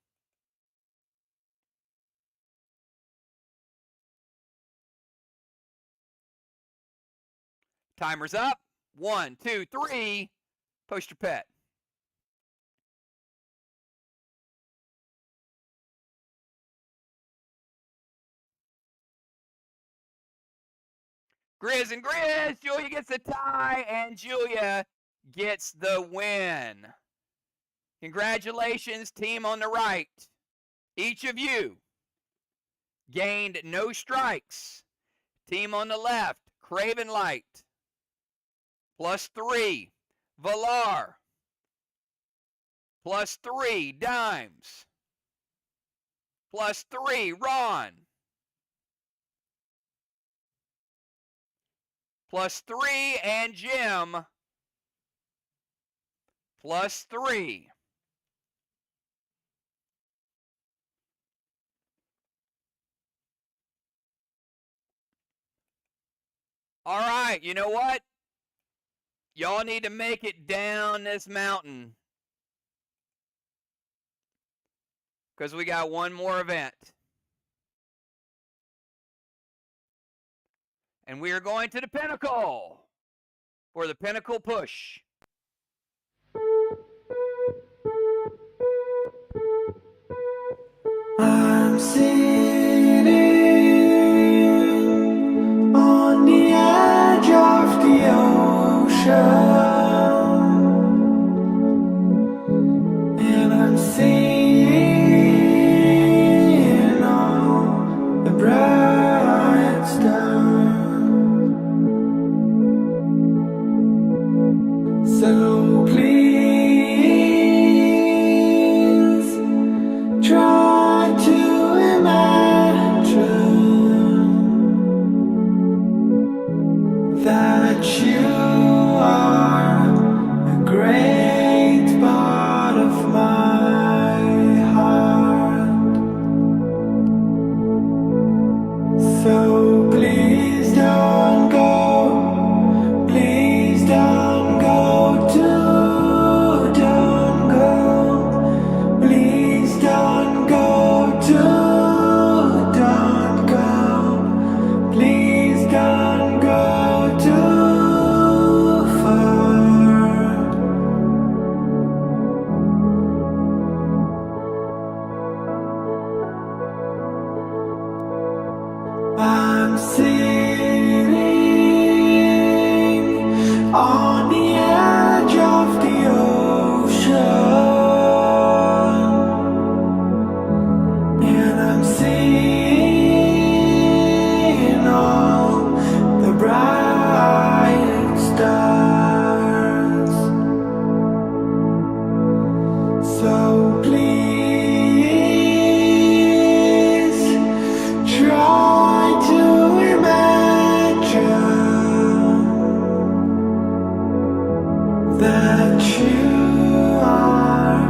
Timer's up. 1, 2, 3. Post your pet. Grizz and Grizz, Julia gets the tie, and Julia gets the win. Congratulations, team on the right. Each of you gained no strikes. Team on the left, Craven Light, +3. Valar, +3. Dimes, +3. Ron, +3. And Jim, +3. All right, you know what? Y'all need to make it down this mountain because we got one more event. And we are going to the pinnacle for the pinnacle push. I'm sitting on the edge of the ocean, and I'm seeing all the bright stars. So please try to imagine that you are a great part of my heart. So please don't go, please don't go, don't go, please don't go, don't go, please don't go too far. I'm sitting on the edge of the ocean, and I'm seeing all the bright stars. So please try to imagine that you are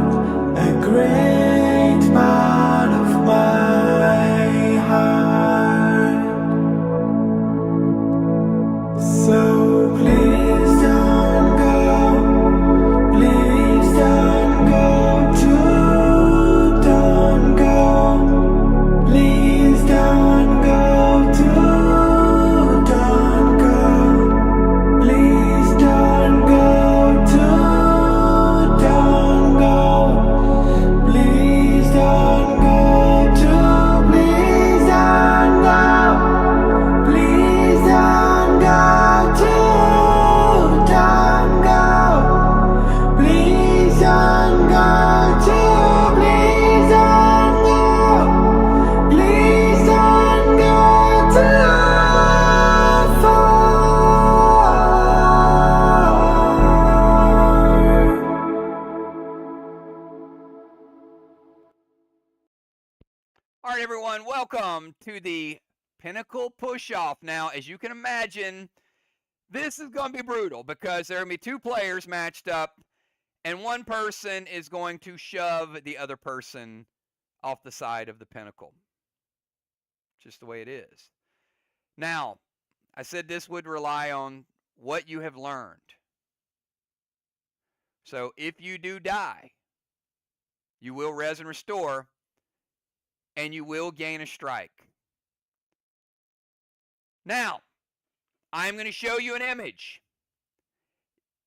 a great part of my heart. So please don't go, please don't go don't go, please don't go don't go, please don't go don't go, please don't go please don't go, please don't go don't go, please don't go please don't go, please don't go too far. All right, everyone, welcome to the pinnacle push-off. Now, as you can imagine, This is going to be brutal because there are going to be two players matched up, and one person is going to shove the other person off the side of the pinnacle. Just the way it is. Now, I said this would rely on what you have learned. So if you do die, you will res and restore, and you will gain a strike. Now, I'm going to show you an image.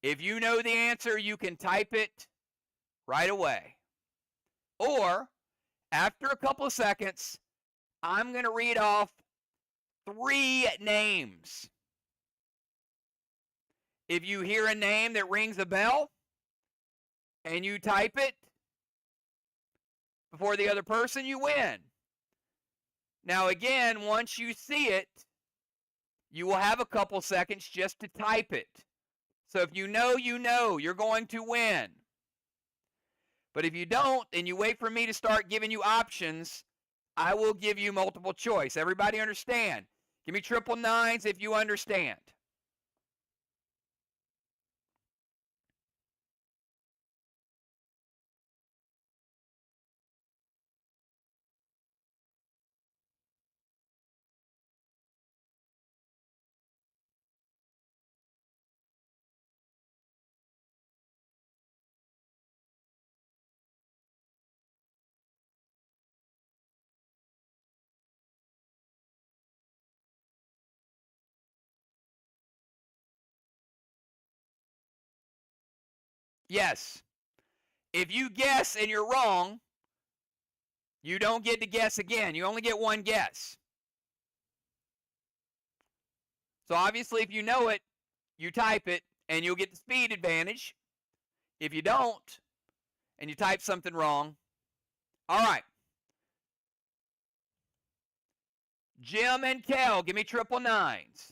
If you know the answer, you can type it right away. Or, after a couple of seconds, I'm going to read off 3 names. If you hear a name that rings a bell, and you type it before the other person, you win. Now again, once you see it, you will have a couple seconds just to type it. So if you know, you're going to win. But if you don't, and you wait for me to start giving you options, I will give you multiple choice. Everybody understand? Give me 999s if you understand. Yes. If you guess and you're wrong, you don't get to guess again. You only get one guess. So obviously, if you know it, you type it, and you'll get the speed advantage. If you don't, and you type something wrong, all right. Jim and Kel, give me 999s.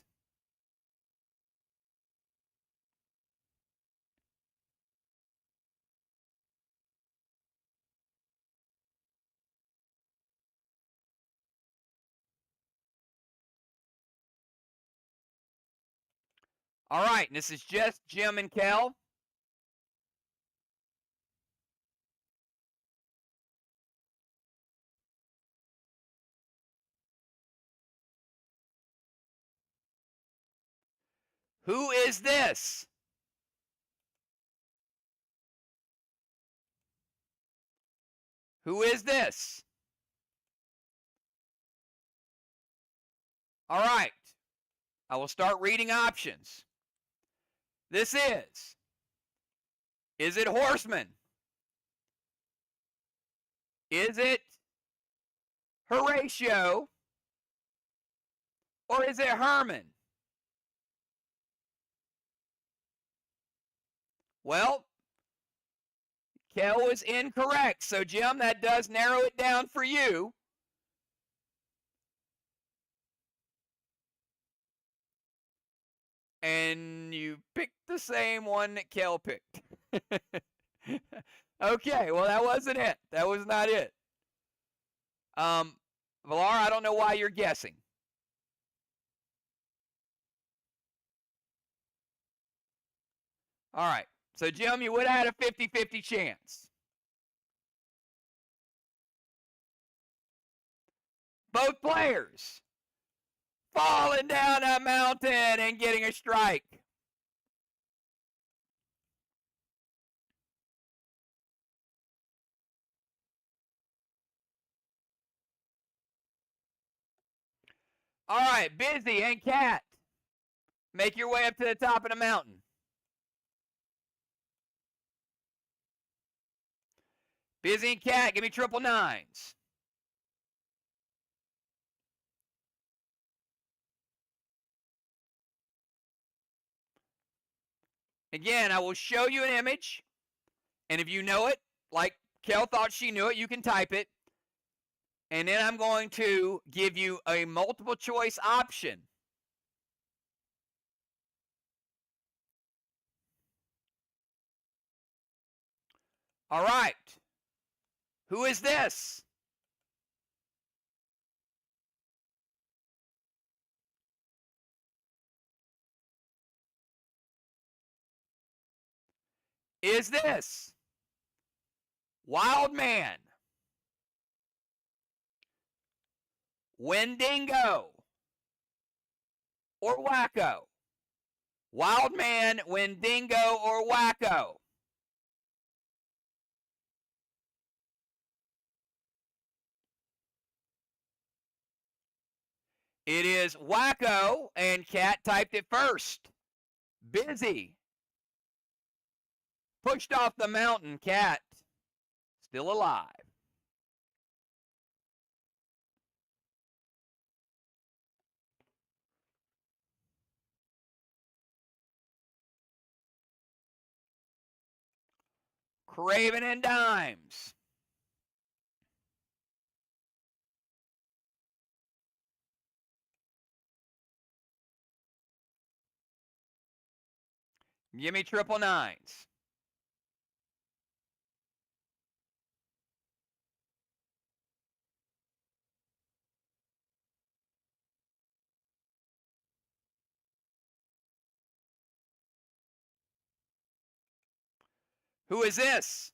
All right, and this is just Jim and Kel. Who is this? Who is this? All right, I will start reading options. This is it Horseman? Is it Horatio? Or is it Herman? Well, Kel was incorrect. So, Jim, that does narrow it down for you. And you picked the same one that Kel picked. Okay, well, that wasn't it. That was not it. Valar, I don't know why you're guessing. All right. So, Jim, you would have had a 50-50 chance. Both players falling down a mountain and getting a strike. All right, Busy and Cat, make your way up to the top of the mountain. Busy and Cat, give me 999s. Again, I will show you an image, and if you know it, like Kel thought she knew it, you can type it. And then I'm going to give you a multiple choice option. All right. Who is this? Is this Wild Man, Wendigo, or Wacko? Wild Man, Wendigo, or Wacko? It is Wacko, and Cat typed it first. Busy. Pushed off the mountain, Cat. Still alive. Craven and Dimes. Give me triple nines. Who is this?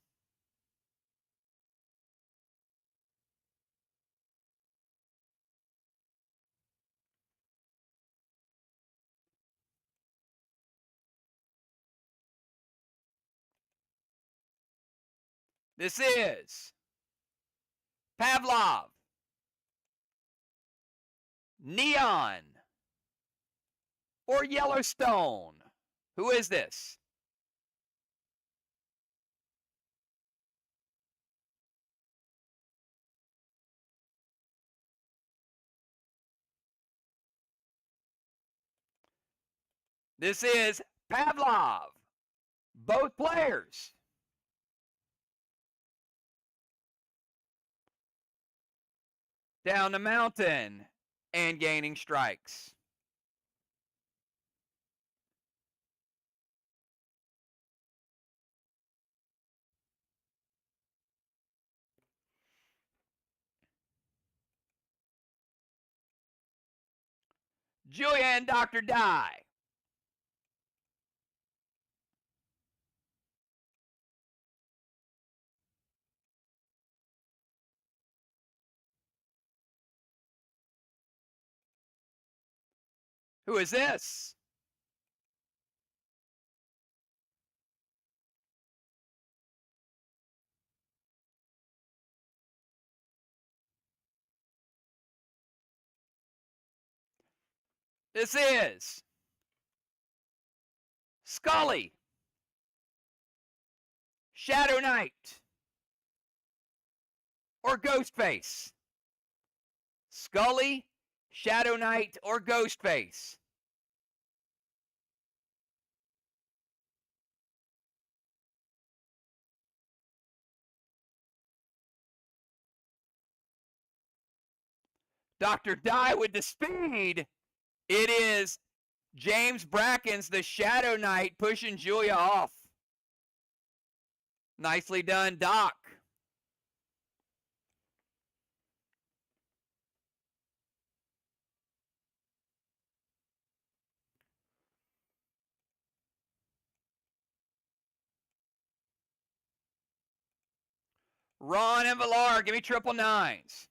This is Pavlov, Neon, or Yellowstone. Who is this? This is Pavlov. Both players. Down the mountain and gaining strikes. Julia and Dr. Die. Who is this? This is Scully, Shadow Knight, or Ghostface. Scully, Shadow Knight, or Ghostface. Dr. Die with the speed. It is James Bracken's the Shadow Knight pushing Julia off. Nicely done, Doc. Ron and Villar, give me triple nines.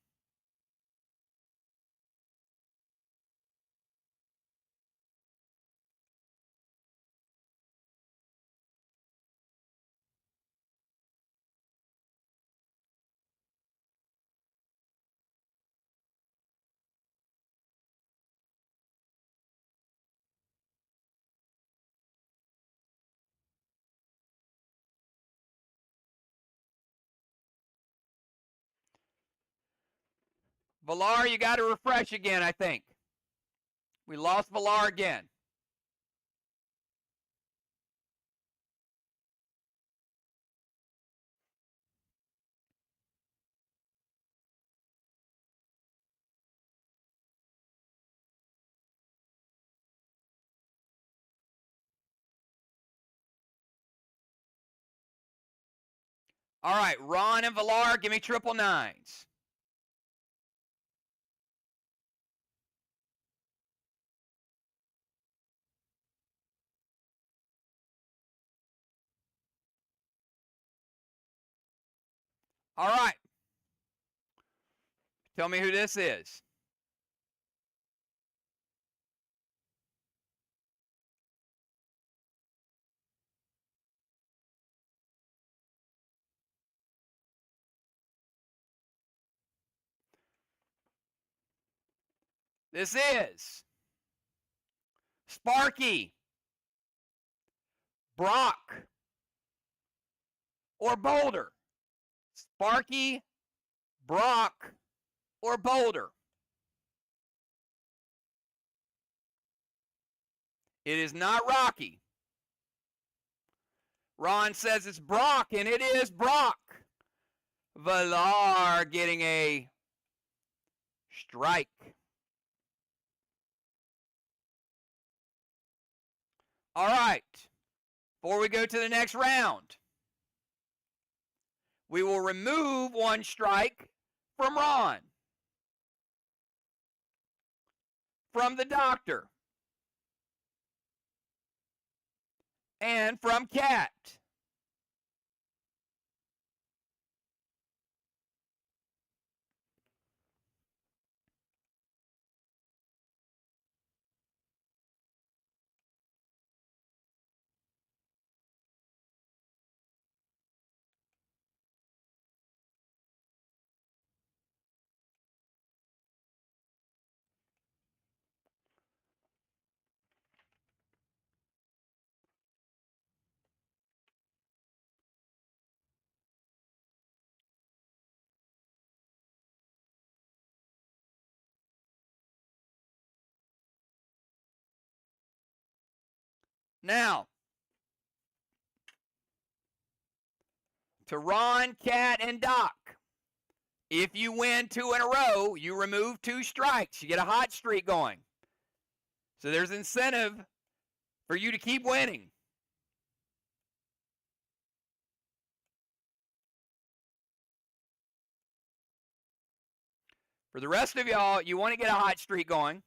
Villar, you got to refresh again, I think. We lost Villar again. All right, Ron and Villar, give me triple nines. All right. Tell me who this is. This is Sparky, Brock, or Boulder. Sparky, Brock, or Boulder. It is not Rocky. Ron says it's Brock, and it is Brock. Villar getting a strike. All right. Before we go to the next round, we will remove one strike from Ron, from the doctor, and from Cat. Now, to Ron, Cat, and Doc. If you win 2 in a row, you remove 2 strikes. You get a hot streak going. So there's incentive for you to keep winning. For the rest of y'all, you want to get a hot streak going.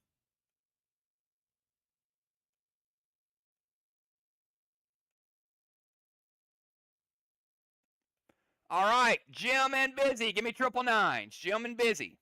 All right, Jim and Busy. Give me 999s. Jim and Busy.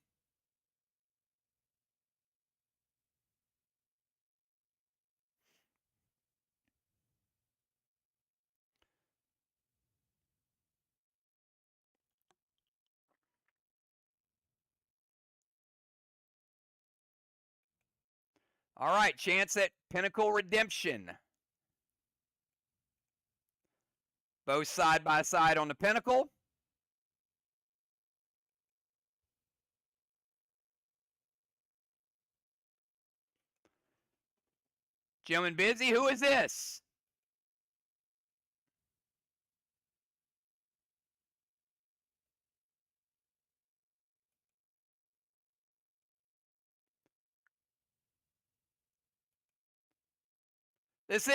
All right, chance at Pinnacle Redemption. Both side by side on the Pinnacle. Jim and Busy, who is this? This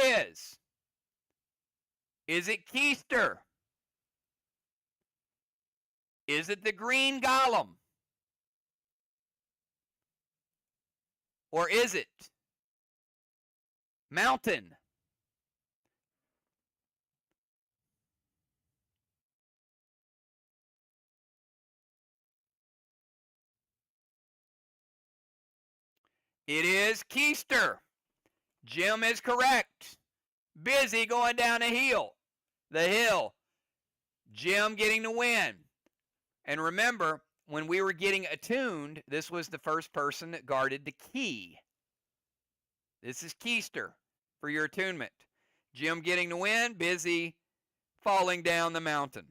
is it Keister? Is it the Green Golem? Or is it Mountain? It is Keister. Jim is correct. Busy going down the hill. Jim getting the win. And remember, when we were getting attuned, this was the first person that guarded the key. This is Keister for your attunement. Jim getting the win, Busy falling down the mountain.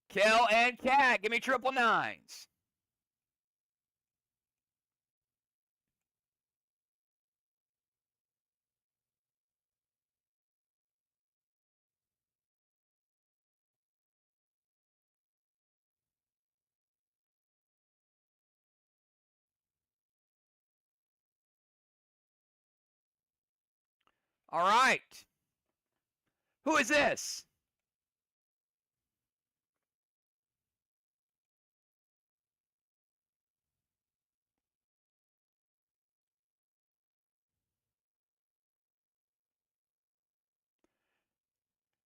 Kel and Cat, give me 999s. All right. Who is this?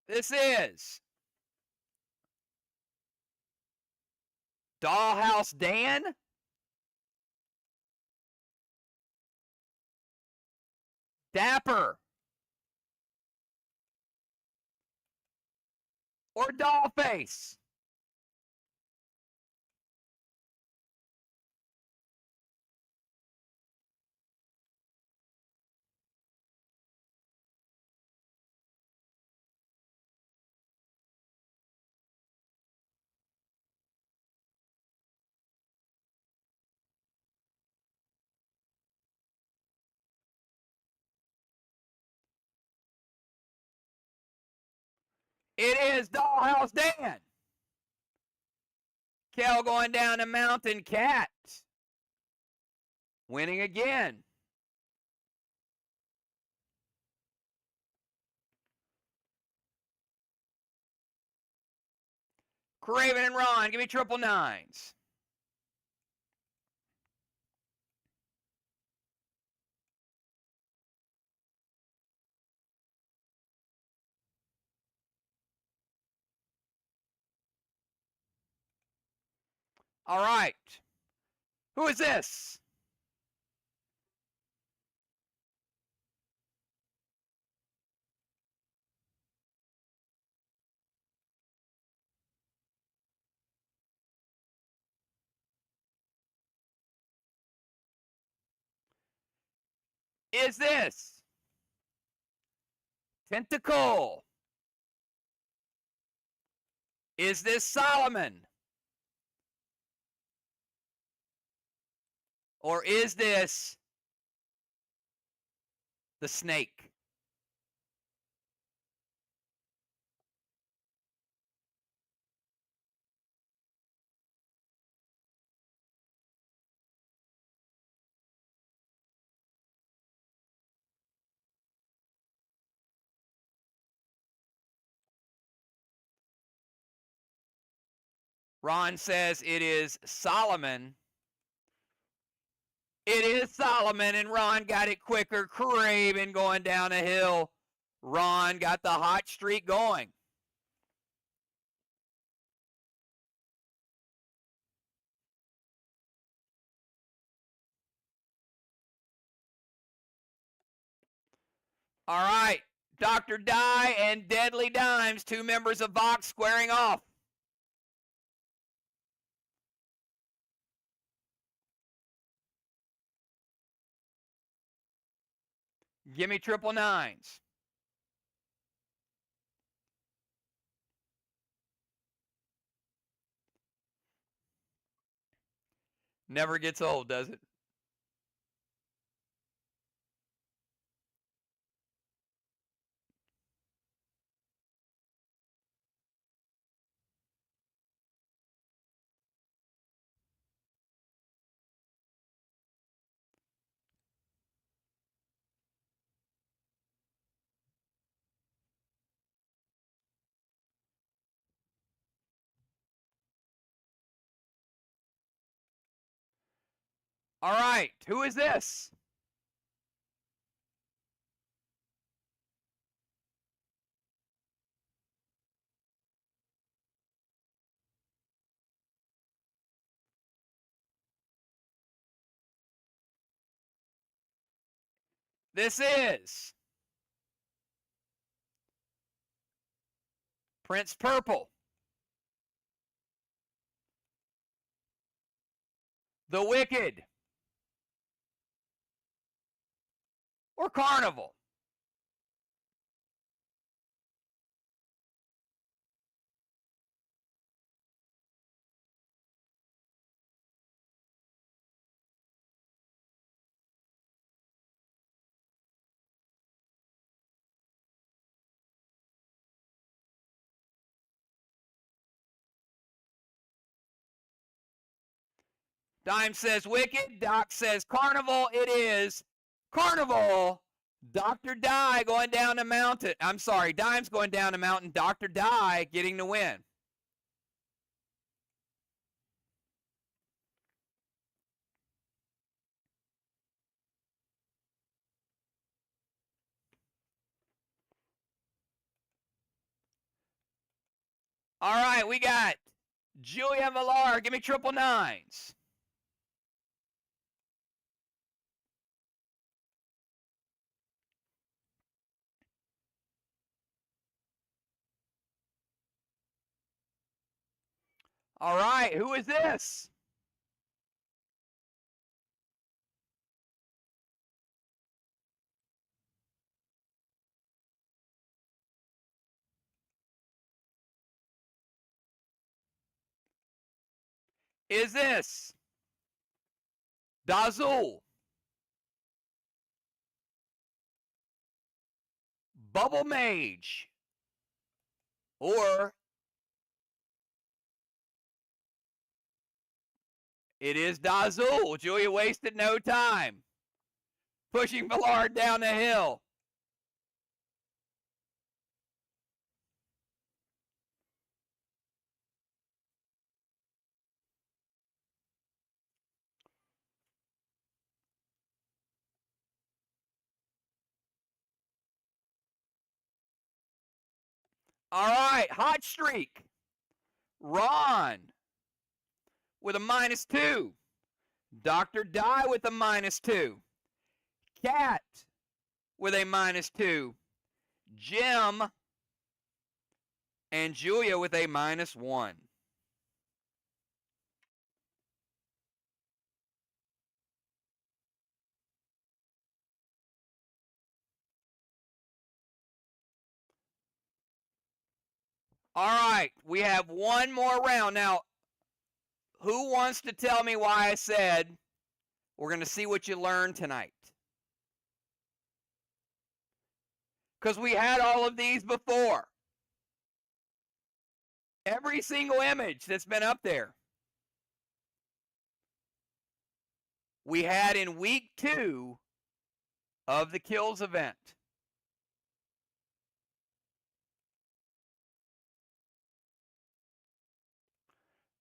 This is Dollhouse Dan, Dapper, or Dollface. It is Dollhouse Dan. Kel going down to Mountain Cat. Winning again. Craven and Ron, give me triple nines. All right. Who is this? Is this Tentacle? Is this Solomon? Or is this the Snake? Ron says it is Solomon. It is Solomon, and Ron got it quicker. Craven going down a hill. Ron got the hot streak going. All right. Dr. Die and Deadly Dimes, two members of Vox, squaring off. Give me triple nines. Never gets old, does it? All right. Who is this? This is Prince Purple, The Wicked, or Carnival. Dime says Wicked. Doc says Carnival. It is Carnival. Dr. Die going down the mountain. I'm sorry, Dime's going down the mountain. Dr. Die getting the win. All right, we got Julia Villar. Give me triple nines. All right, who is this? Is this Dazul, Bubble Mage, or it is Dazul? Julia wasted no time, pushing Villar down the hill. All right, hot streak. Ron with a -2. Dr. Die with a -2. Cat with a -2. Jim and Julia with a -1. All right, we have one more round. Now, who wants to tell me why I said we're going to see what you learned tonight? Because we had all of these before. Every single image that's been up there. We had in week 2 of the Kilz event.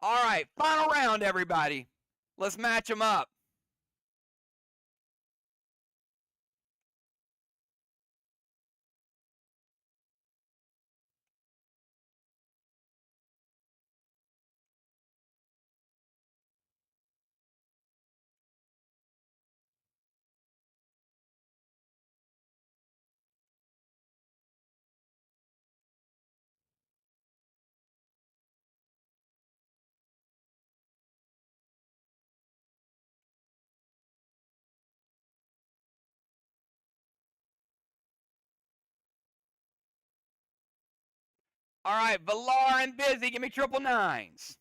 All right, final round, everybody. Let's match them up. All right, Villar and Busy, give me triple nines.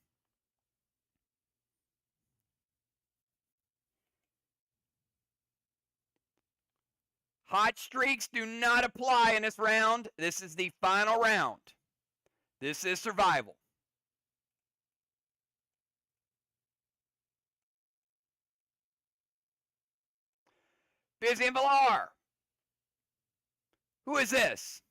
Hot streaks do not apply in this round. This is the final round. This is survival. Busy and Villar. Who is this?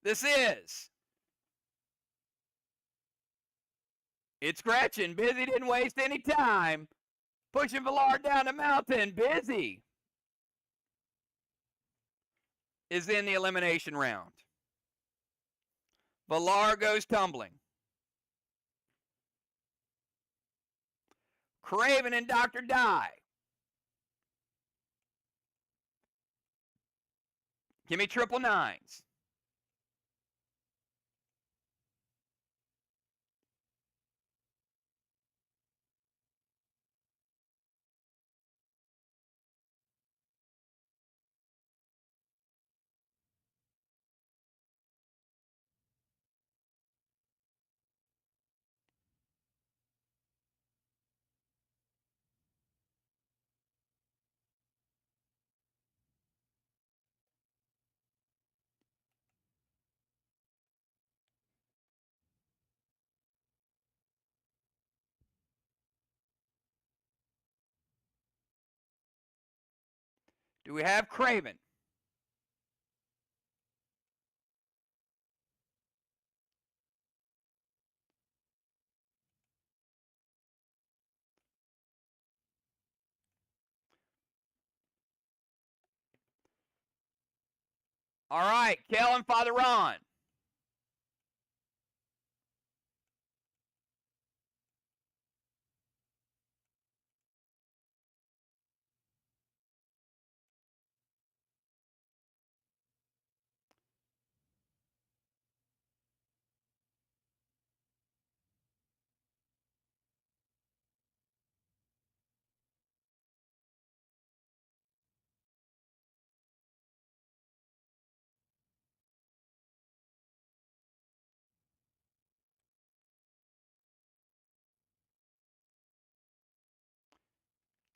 This is. It's Gretchen. Busy didn't waste any time. Pushing Villar down the mountain. Busy is in the elimination round. Villar goes tumbling. Craven and Dr. Die. Give me triple nines. Do we have Craven? All right, Kel and Father Ron.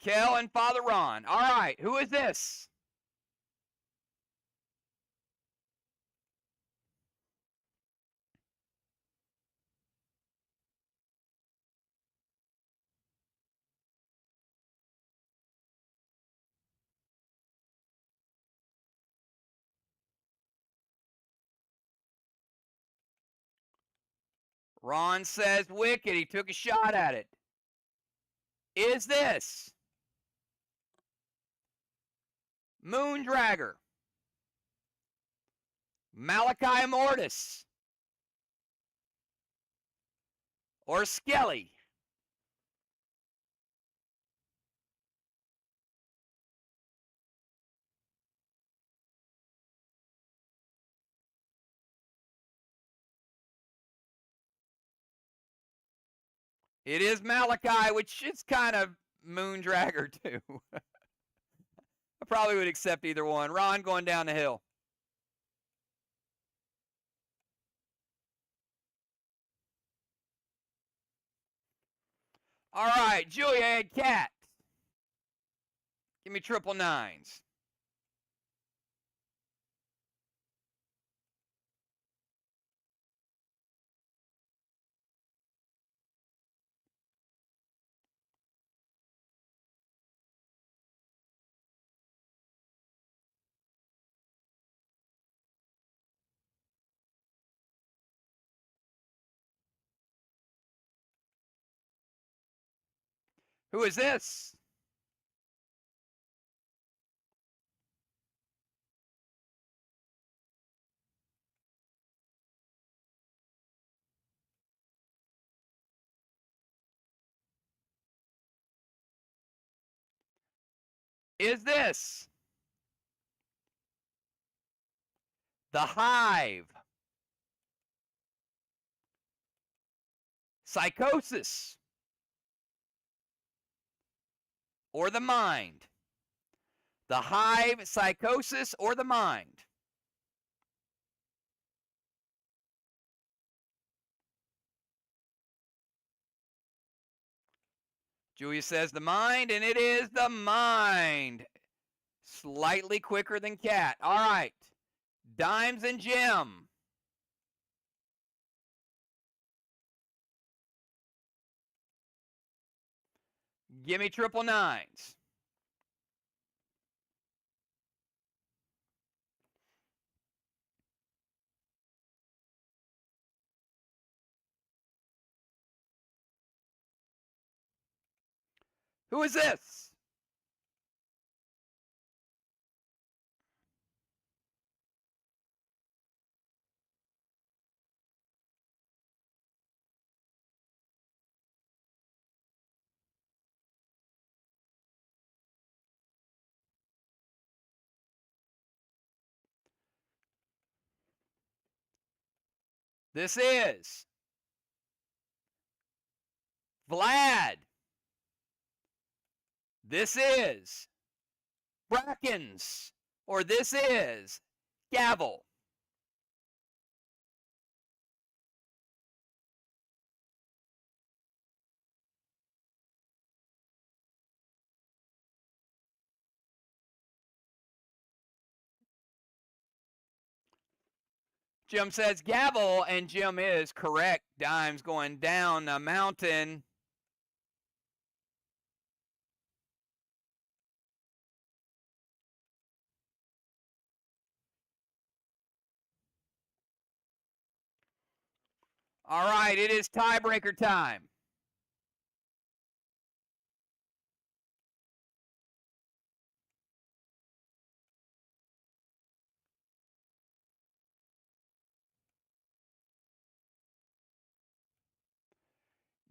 Kel and Father Ron. All right, who is this? Ron says Wicked. He took a shot at it. Is this Moondragger, Malachi Mortis, or Skelly? It is Malachi, which is kind of Moondragger too. I probably would accept either one. Ron going down the hill. All right, Julia and Cat. Give me triple nines. Who is this? Is this the Hive, Psychosis, or the Mind? The Hive, Psychosis, or the Mind? Julia says the Mind, and it is the Mind. Slightly quicker than Cat. All right. Dimes and Jim. Give me triple nines. Who is this? This is Vlad. This is Brackens. Or this is Gavel. Jim says Gavel, and Jim is correct. Dimes going down the mountain. All right, it is tiebreaker time.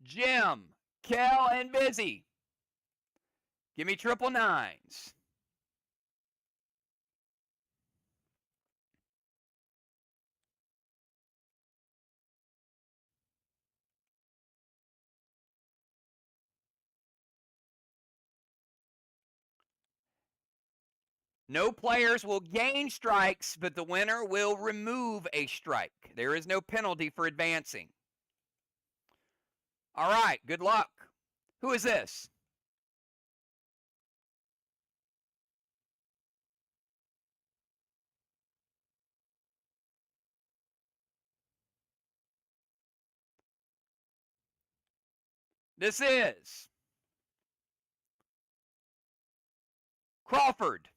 Jim, Kel, and Busy. Give me triple nines. No players will gain strikes, but the winner will remove a strike. There is no penalty for advancing. All right, good luck. Who is this? This is Crawford,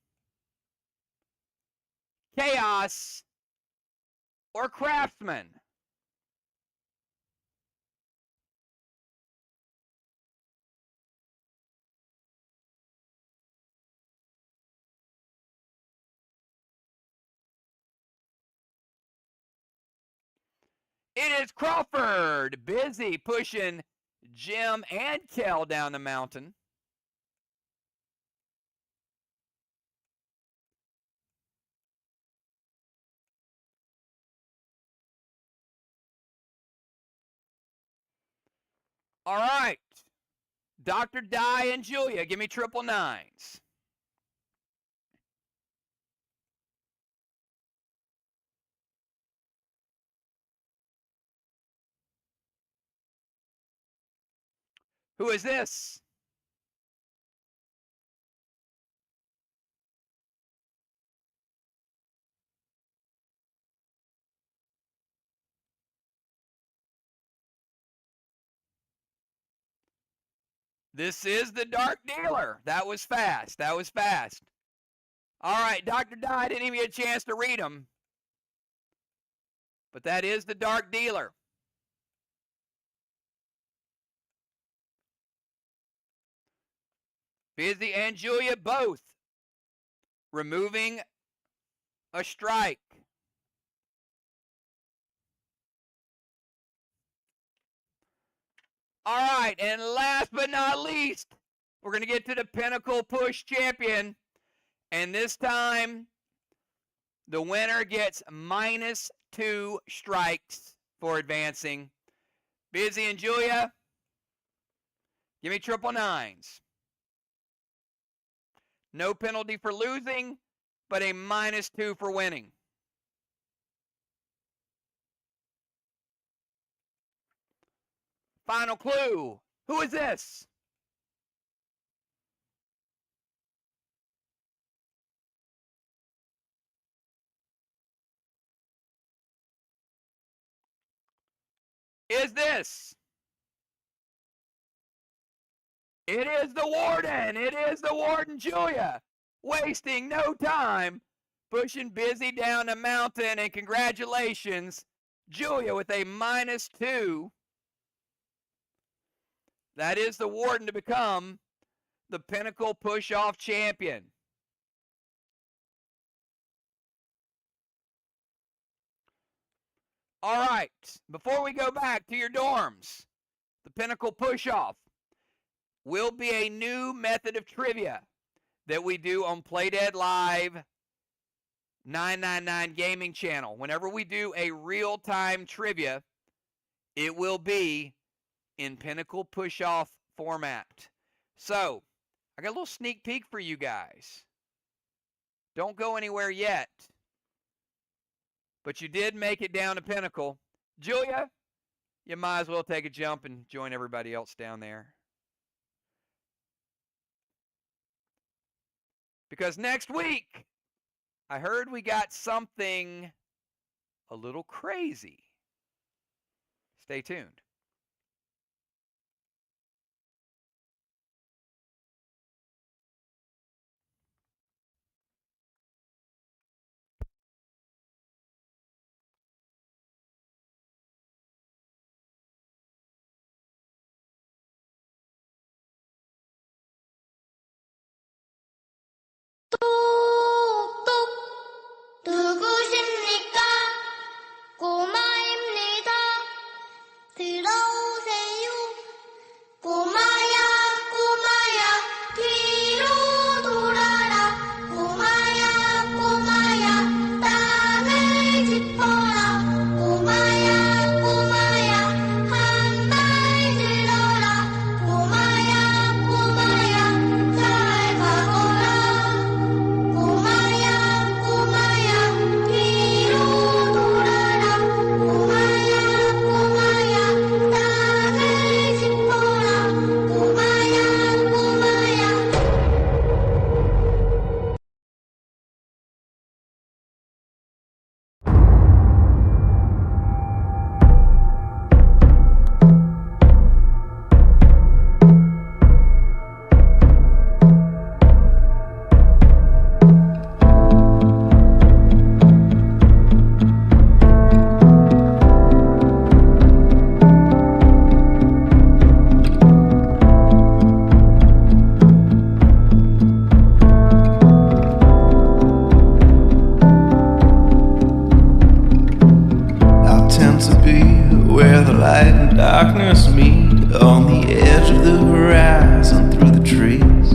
Chaos, or Craftsman. It is Crawford. Busy pushing Jim and Kel down the mountain. All right. Dr. Di and Julia, give me triple nines. Who is this? This is the Dark Dealer. That was fast. That was fast. All right, Dr. Di didn't even get a chance to read them. But that is the Dark Dealer. Busy and Julia both removing a strike. All right, and last but not least, we're going to get to the Pinnacle Push Champion. And this time, the winner gets -2 strikes for advancing. Busy and Julia, give me triple nines. No penalty for losing, but a -2 for winning. Final clue. Who is this? Is this? It is the Warden. It is the Warden, Julia. Wasting no time, pushing Busy down the mountain, and congratulations, Julia with a -2. That is the Warden to become the Pinnacle Push-Off Champion. All right, before we go back to your dorms, the Pinnacle Push-Off will be a new method of trivia that we do on Playdead Live 999 Gaming Channel. Whenever we do a real-time trivia, it will be in Pinnacle Push-Off format. So, I got a little sneak peek for you guys. Don't go anywhere yet. But you did make it down to Pinnacle. Julia, you might as well take a jump and join everybody else down there. Because next week, I heard we got something a little crazy. Stay tuned. 뚝뚝 누구십니까? 꼬마입니다. darkness meet on the edge of the horizon through the trees.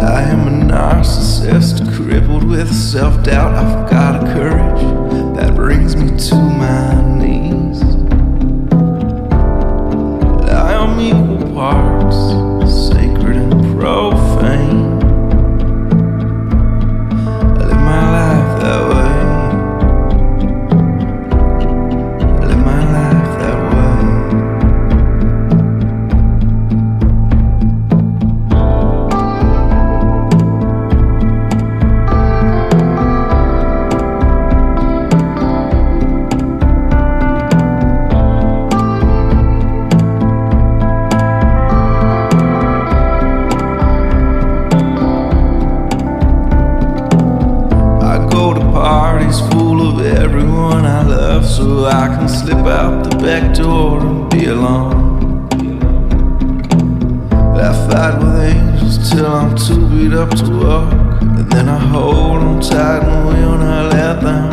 I am a narcissist, crippled with self-doubt. I've got a courage that brings me to my knees. I am equal parts sacred and profane. I live my life that way. I live my life that way. Parties full of everyone I love, so I can slip out the back door and be alone. I fight with angels till I'm too beat up to walk, and then I hold on tight and when I let them